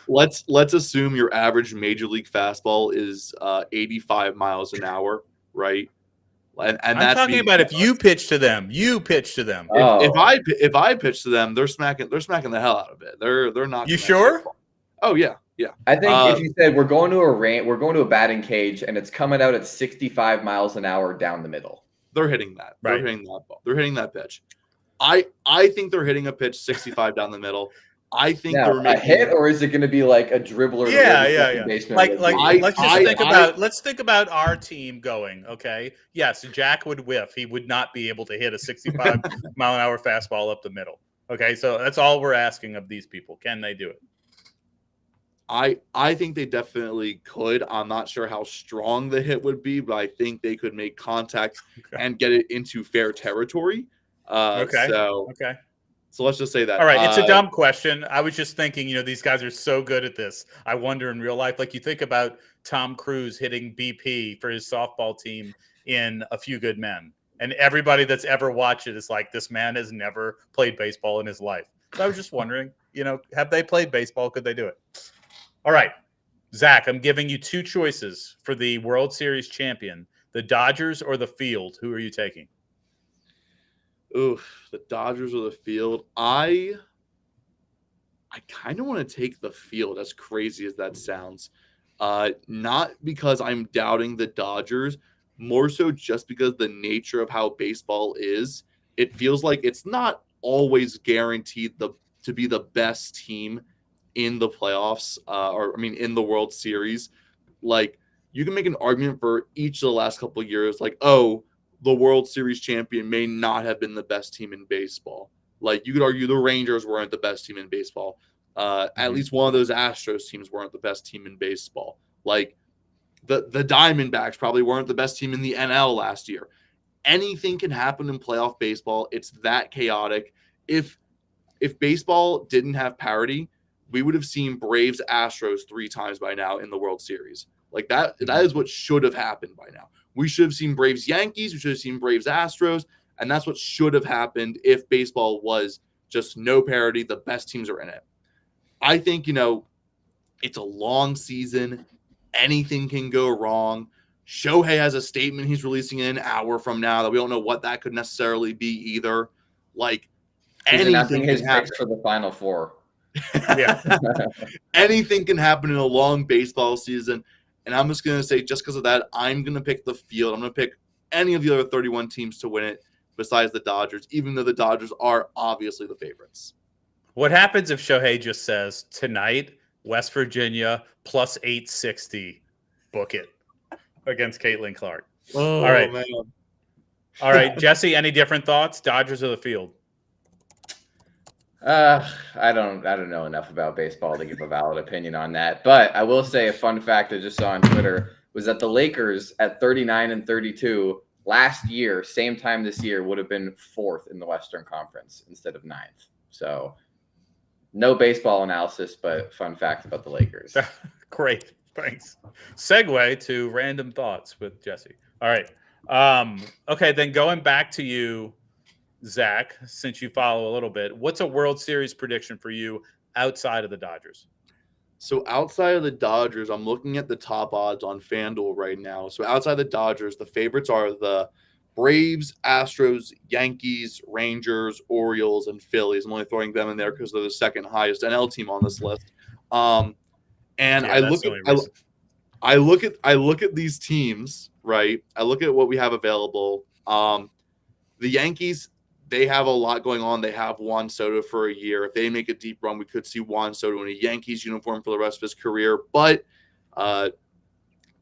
Let's assume your average major league fastball is 85 miles an hour, right? And I'm talking about if you pitch to them. Oh. If I pitch to them, they're smacking the hell out of it. They're not. You sure? Oh yeah. I think if you said we're going to a batting cage and it's coming out at 65 miles an hour down the middle. They're hitting that. Right. They're hitting that ball. They're hitting that pitch. I think they're hitting a pitch 65 down the middle. I think they're making a hit, or is it going to be like a dribbler? Yeah. Let's think about our team going. Okay, yes, Jack would whiff. He would not be able to hit a 65 mile an hour fastball up the middle. Okay, so that's all we're asking of these people. Can they do it? I think they definitely could. I'm not sure how strong the hit would be, but I think they could make contact and get it into fair territory. So let's just say that. All right, it's a dumb question. I was just thinking, these guys are so good at this. I wonder in real life, you think about Tom Cruise hitting BP for his softball team in A Few Good Men, and everybody that's ever watched it is like, this man has never played baseball in his life. So I was just wondering, have they played baseball? Could they do it? All right, Zach, I'm giving you 2 choices for the World Series champion, the Dodgers or the field. Who are you taking? Ooh, the Dodgers or the field. I kind of want to take the field, as crazy as that sounds. Not because I'm doubting the Dodgers, more so just because the nature of how baseball is. It feels like it's not always guaranteed to be the best team in the playoffs, in the World Series. you can make an argument for each of the last couple of years, like, oh, the World Series champion may not have been the best team in baseball. Like, you could argue the Rangers weren't the best team in baseball. At least one of those Astros teams weren't the best team in baseball. Like, the Diamondbacks probably weren't the best team in the NL last year. Anything can happen in playoff baseball. It's that chaotic. If baseball didn't have parity, we would have seen Braves Astros 3 times by now in the World Series. Like, that is what should have happened by now. We should have seen Braves Yankees. We should have seen Braves Astros. And that's what should have happened if baseball was just no parity. The best teams are in it. I think, it's a long season. Anything can go wrong. Shohei has a statement he's releasing in an hour from now that we don't know what that could necessarily be either. Like, He's announcing his can happen. picks for the Final Four. Yeah. Anything can happen in a long baseball season. And I'm just going to say, just because of that, I'm going to pick the field. I'm going to pick any of the other 31 teams to win it besides the Dodgers, even though the Dodgers are obviously the favorites. What happens if Shohei just says, tonight, West Virginia plus 860, book it against Caitlin Clark? Oh, all right. Man. All right, Jesse, any different thoughts? Dodgers or the field? I don't know enough about baseball to give a valid opinion on that. But I will say a fun fact I just saw on Twitter was that the Lakers at 39 and 32 last year, same time this year, would have been 4th in the Western Conference instead of 9th. So no baseball analysis, but fun fact about the Lakers. Great. Thanks. Segue to random thoughts with Jesse. All right. Okay, then going back to you, Zach, since you follow a little bit, what's a World Series prediction for you outside of the Dodgers? So outside of the Dodgers, I'm looking at the top odds on FanDuel right now. So outside the Dodgers, the favorites are the Braves, Astros, Yankees, Rangers, Orioles, and Phillies. I'm only throwing them in there because they're the second highest NL team on this list. And Yeah, I look at these teams, right? I look at what we have available. The Yankees, they have a lot going on. They have Juan Soto for a year. If they make a deep run, we could see Juan Soto in a Yankees uniform for the rest of his career. But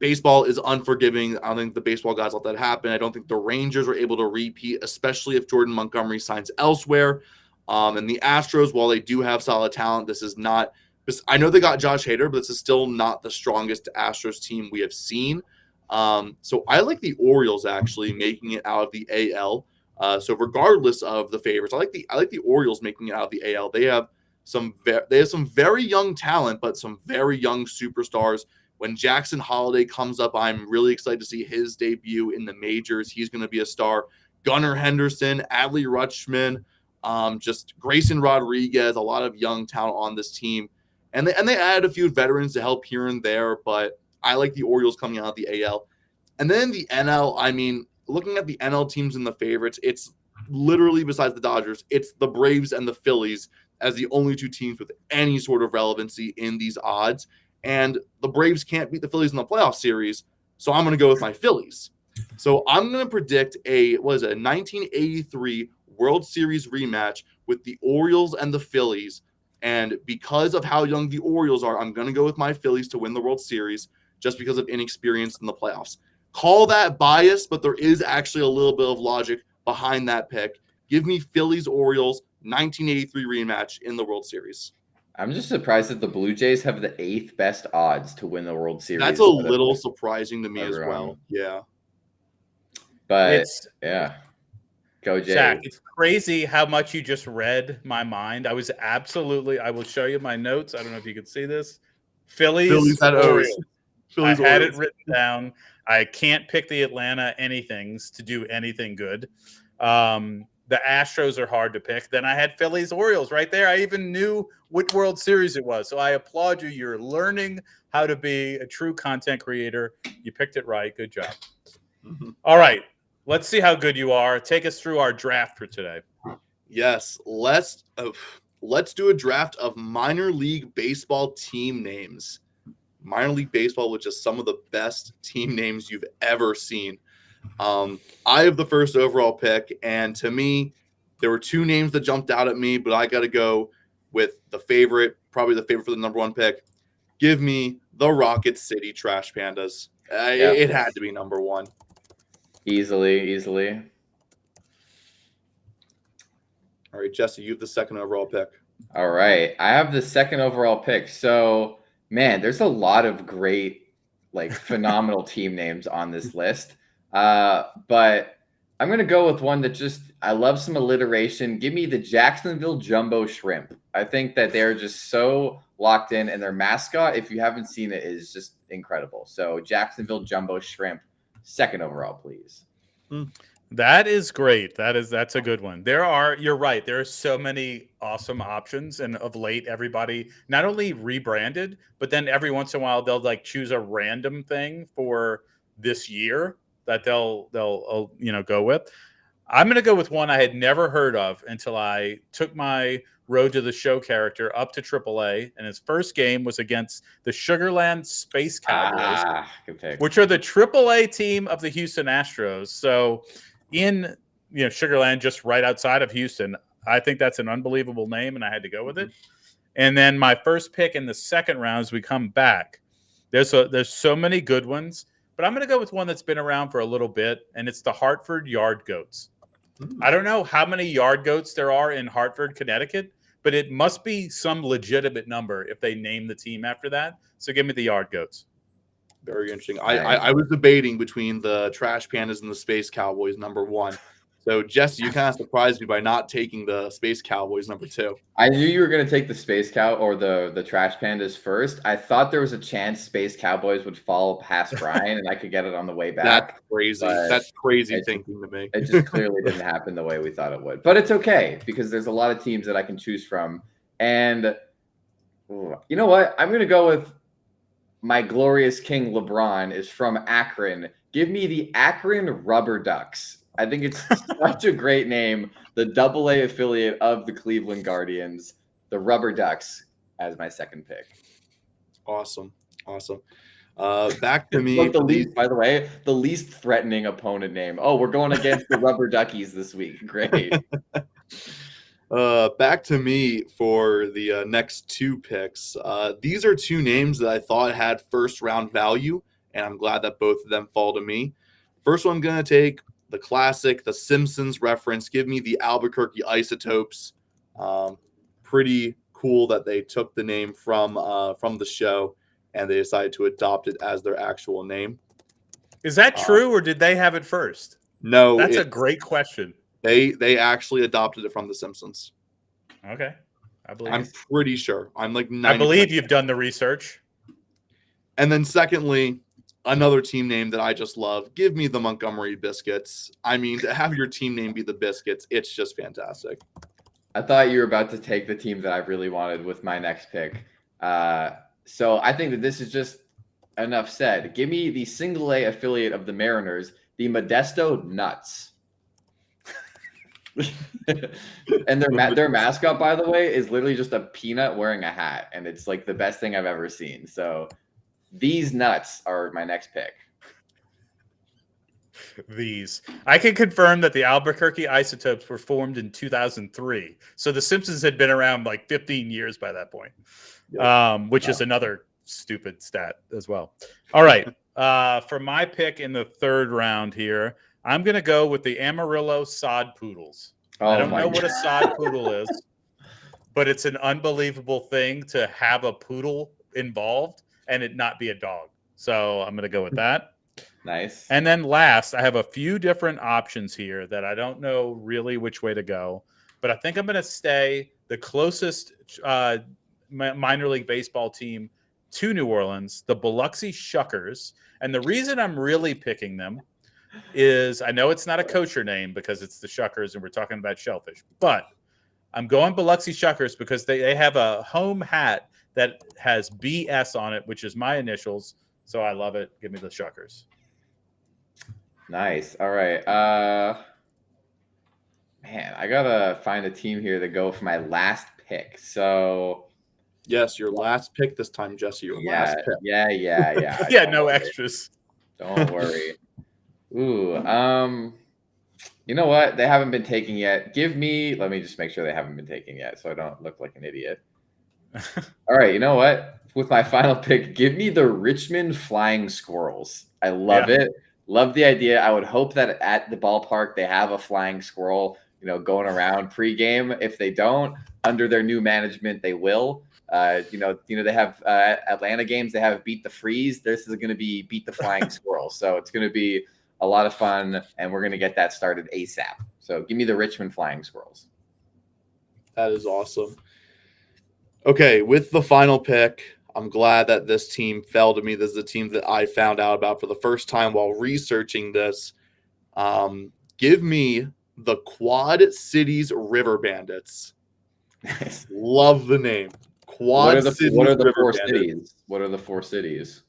baseball is unforgiving. I don't think the baseball guys let that happen. I don't think the Rangers are able to repeat, especially if Jordan Montgomery signs elsewhere. And the Astros, while they do have solid talent, this is not – I know they got Josh Hader, but this is still not the strongest Astros team we have seen. So I like the Orioles actually making it out of the AL. So regardless of the favorites, I like the Orioles making it out of the AL. They have some very young talent, but some very young superstars. When Jackson Holiday comes up, I'm really excited to see his debut in the majors. He's going to be a star. Gunnar Henderson, Adley Rutschman, just Grayson Rodriguez, a lot of young talent on this team. And they added a few veterans to help here and there, but I like the Orioles coming out of the AL. And then the NL, I mean, looking at the NL teams and the favorites, it's literally, besides the Dodgers, it's the Braves and the Phillies as the only 2 teams with any sort of relevancy in these odds. And the Braves can't beat the Phillies in the playoff series, so I'm going to go with my Phillies. So I'm going to predict a 1983 World Series rematch with the Orioles and the Phillies. And because of how young the Orioles are, I'm going to go with my Phillies to win the World Series just because of inexperience in the playoffs. Call that bias, but there is actually a little bit of logic behind that pick. Give me Phillies-Orioles 1983 rematch in the World Series. I'm just surprised that the Blue Jays have the 8th best odds to win the World Series. That's a little surprising to me as well. Yeah. But yeah. Go Jays. Zach, it's crazy how much you just read my mind. I will show you my notes. I don't know if you could see this. Phillies at Orioles. I had Orioles. it written down. I can't pick the Atlanta anythings to do anything good. The Astros are hard to pick. Then I had Phillies Orioles right there. I even knew what World Series it was. So I applaud you. You're learning how to be a true content creator. You picked it right. Good job. Mm-hmm. All right. Let's see how good you are. Take us through our draft for today. Yes. Let's do a draft of minor league baseball team names. Minor league baseball with just some of the best team names you've ever seen. I have the first overall pick, and to me, there were 2 names that jumped out at me, but I got to go with the favorite, probably the favorite for the number 1 pick. Give me the Rocket City Trash Pandas. It had to be number one. Easily. All right, Jesse, you have the second overall pick. All right. I have the second overall pick. So, man, there's a lot of great, like, phenomenal team names on this list. But I'm going to go with one that I love some alliteration. Give me the Jacksonville Jumbo Shrimp. I think that they're just so locked in, and their mascot, if you haven't seen it, is just incredible. So, Jacksonville Jumbo Shrimp, second overall, please. That is great. That's a good one. You're right. There are so many awesome options, and of late, everybody not only rebranded, but then every once in a while they'll like choose a random thing for this year that they'll go with. I'm going to go with one I had never heard of until I took my Road to the Show character up to AAA, and his first game was against the Sugarland Space Cowboys, good pick. which are the AAA team of the Houston Astros. So in Sugarland, just right outside of Houston. I think that's an unbelievable name, and I had to go with it. And then my first pick in the second round as we come back. There's so many good ones, but I'm going to go with one that's been around for a little bit, and it's the Hartford Yard Goats. I don't know how many yard goats there are in Hartford, Connecticut, but it must be some legitimate number if they name the team after that. So give me the Yard Goats. Very interesting. I was debating between the Trash Pandas and the Space Cowboys, number one. So, Jesse, you kind of surprised me by not taking the Space Cowboys, number two. I knew you were going to take the Space Cow or the Trash Pandas first. I thought there was a chance Space Cowboys would fall past Brian and I could get it on the way back. That's crazy. That's crazy thinking to me. It just clearly didn't happen the way we thought it would. But it's okay because there's a lot of teams that I can choose from. And you know what? I'm going to go with my glorious King LeBron is from Akron. Give me the Akron Rubber Ducks. I think it's such a great name. The AA affiliate of the Cleveland Guardians, the Rubber Ducks, as my second pick. Awesome. Back to me. By the way, the least threatening opponent name. Oh, we're going against the Rubber Duckies this week. Great. Back to me for the next two picks. These are two names that I thought had first round value, and I'm glad that both of them fall to me. First one I'm going to take the classic, the Simpsons reference. Give me the Albuquerque Isotopes. Pretty cool that they took the name from the show and they decided to adopt it as their actual name. Is that true, or did they have it first? No, that's a great question. They actually adopted it from the Simpsons. Okay, I'm pretty sure. I'm like 90%. I believe you've done the research. And then secondly, another team name that I just love. Give me the Montgomery Biscuits. I mean, to have your team name be the Biscuits, it's just fantastic. I thought you were about to take the team that I really wanted with my next pick. So I think that this is just enough said. Give me the single A affiliate of the Mariners, the Modesto Nuts. And their mascot, by the way, is literally just a peanut wearing a hat. And it's like the best thing I've ever seen. So these nuts are my next pick. I can confirm that the Albuquerque Isotopes were formed in 2003. So the Simpsons had been around like 15 years by that point, which is another stupid stat as well. All right. For my pick in the third round here, I'm going to go with the Amarillo Sod Poodles. I don't know what a sod poodle is, but it's an unbelievable thing to have a poodle involved and it not be a dog. So I'm going to go with that. Nice. And then last, I have a few different options here that I don't know really which way to go, but I think I'm going to stay the closest minor league baseball team to New Orleans, the Biloxi Shuckers. And the reason I'm really picking them is I know it's not a kosher name because it's the Shuckers and we're talking about shellfish, but I'm going Biloxi Shuckers because they have a home hat that has BS on it, which is my initials. So I love it. Give me the Shuckers. Nice. All right. Man, I gotta find a team here to go for my last pick. So yes, your last pick this time, Jesse. Your last pick. Yeah. Yeah, no extras. Don't worry. Ooh, you know what? They haven't been taken yet. Let me just make sure they haven't been taken yet so I don't look like an idiot. All right, you know what? With my final pick, give me the Richmond Flying Squirrels. I love it. Love the idea. I would hope that at the ballpark they have a flying squirrel, going around pregame. If they don't, under their new management, they will. They have Atlanta games. They have Beat the Freeze. This is going to be Beat the Flying Squirrel. So it's going to be a lot of fun, and we're going to get that started ASAP. So give me the Richmond Flying Squirrels. That is awesome. Okay, with the final pick, I'm glad that this team fell to me. This is a team that I found out about for the first time while researching this. Give me the Quad Cities River Bandits. Love the name. What are the four cities? What are the four cities?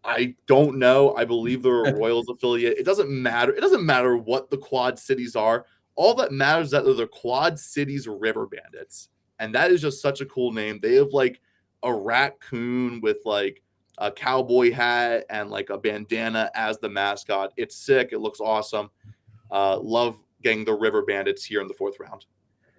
I don't know. I believe they're a Royals affiliate. It doesn't matter. It doesn't matter what the Quad Cities are. All that matters is that they're the Quad Cities River Bandits. And that is just such a cool name. They have like a raccoon with like a cowboy hat and like a bandana as the mascot. It's sick. It looks awesome. Love getting the River Bandits here in the 4th round.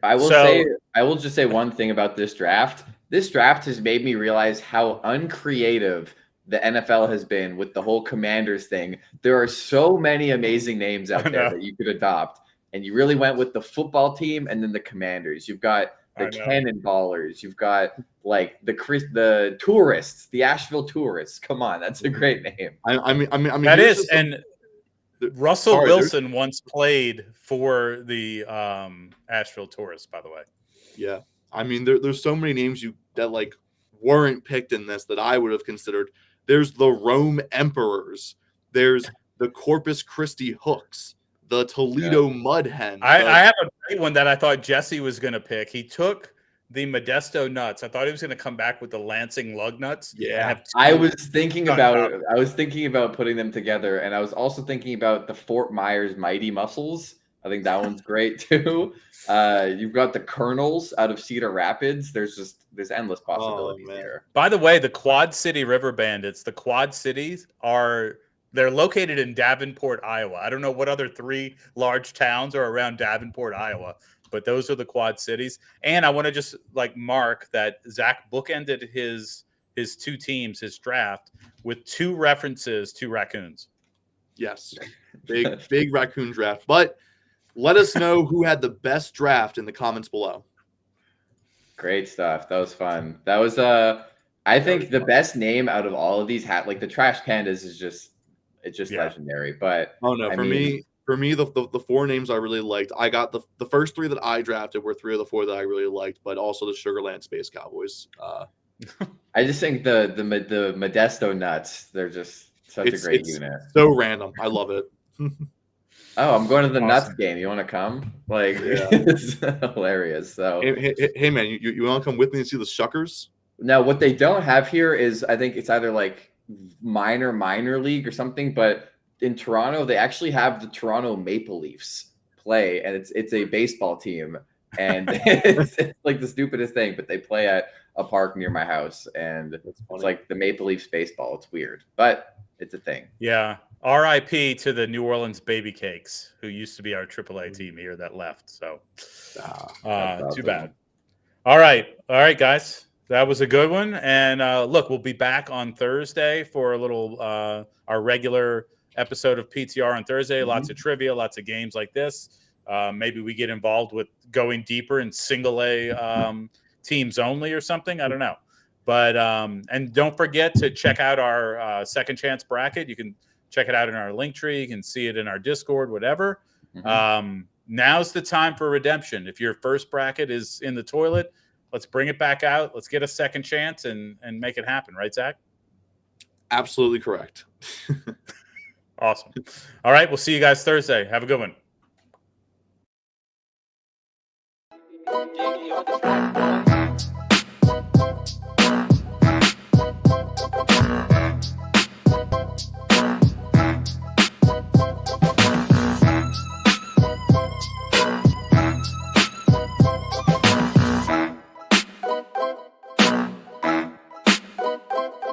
I will just say one thing about this draft. This draft has made me realize how uncreative the NFL has been with the whole Commanders thing. There are so many amazing names out there that you could adopt. And you really went with the football team and then the Commanders. You've got the Cannonballers. You've got like the Tourists, the Asheville Tourists. Come on, that's a great name. I mean that is. And Russell Wilson once played for the Asheville Tourists, by the way. Yeah, I mean there's so many names that like weren't picked in this that I would have considered. There's the Rome Emperors. There's the Corpus Christi Hooks. The Toledo Mud Hens. I have a great one that I thought Jesse was going to pick. He took the Modesto Nuts. I thought he was going to come back with the Lansing Lug Nuts. Yeah, I was thinking about putting them together, and I was also thinking about the Fort Myers Mighty Mussels. I think that one's great too. You've got the Colonels out of Cedar Rapids. There's endless possibilities there. By the way, the Quad City River Bandits. The Quad Cities they're located in Davenport, Iowa. I don't know what other 3 large towns are around Davenport, Iowa, but those are the Quad Cities. And I want to just mark that Zach bookended his 2 teams, his draft, with 2 references to raccoons. Yes, big raccoon draft. But let us know who had the best draft in the comments below. Great stuff. That was fun. That was I think the best name out of all of these like the Trash Pandas is just legendary. But for me, the 4 names I really liked. I got the first 3 that I drafted were 3 of the 4 that I really liked, but also the Sugarland Space Cowboys. I just think the Modesto Nuts, they're just such a great unit. So random. I love it. Oh, I'm going to the Nuts game. You want to come? It's hilarious. So hey man, you want to come with me and see the Shuckers? Now, what they don't have here is I think it's either like minor league or something, but in Toronto they actually have the Toronto Maple Leafs play, and it's a baseball team, and it's like the stupidest thing, but they play at a park near my house, and it's like the Maple Leafs baseball. It's weird, but it's a thing. Yeah. RIP to the New Orleans Baby Cakes, who used to be our AAA team here that left. So too bad. All right, guys. That was a good one. And look, we'll be back on Thursday for a little our regular episode of PTR on Thursday. Lots of trivia, lots of games like this. Maybe we get involved with going deeper in single A teams only or something. I don't know. But and don't forget to check out our second chance bracket. You can check it out in our link tree. You can see it in our Discord, whatever. Now's the time for redemption. If your first bracket is in the toilet, let's bring it back out. Let's get a second chance and make it happen. Right, Zach? Absolutely correct. Awesome. All right. We'll see you guys Thursday. Have a good one.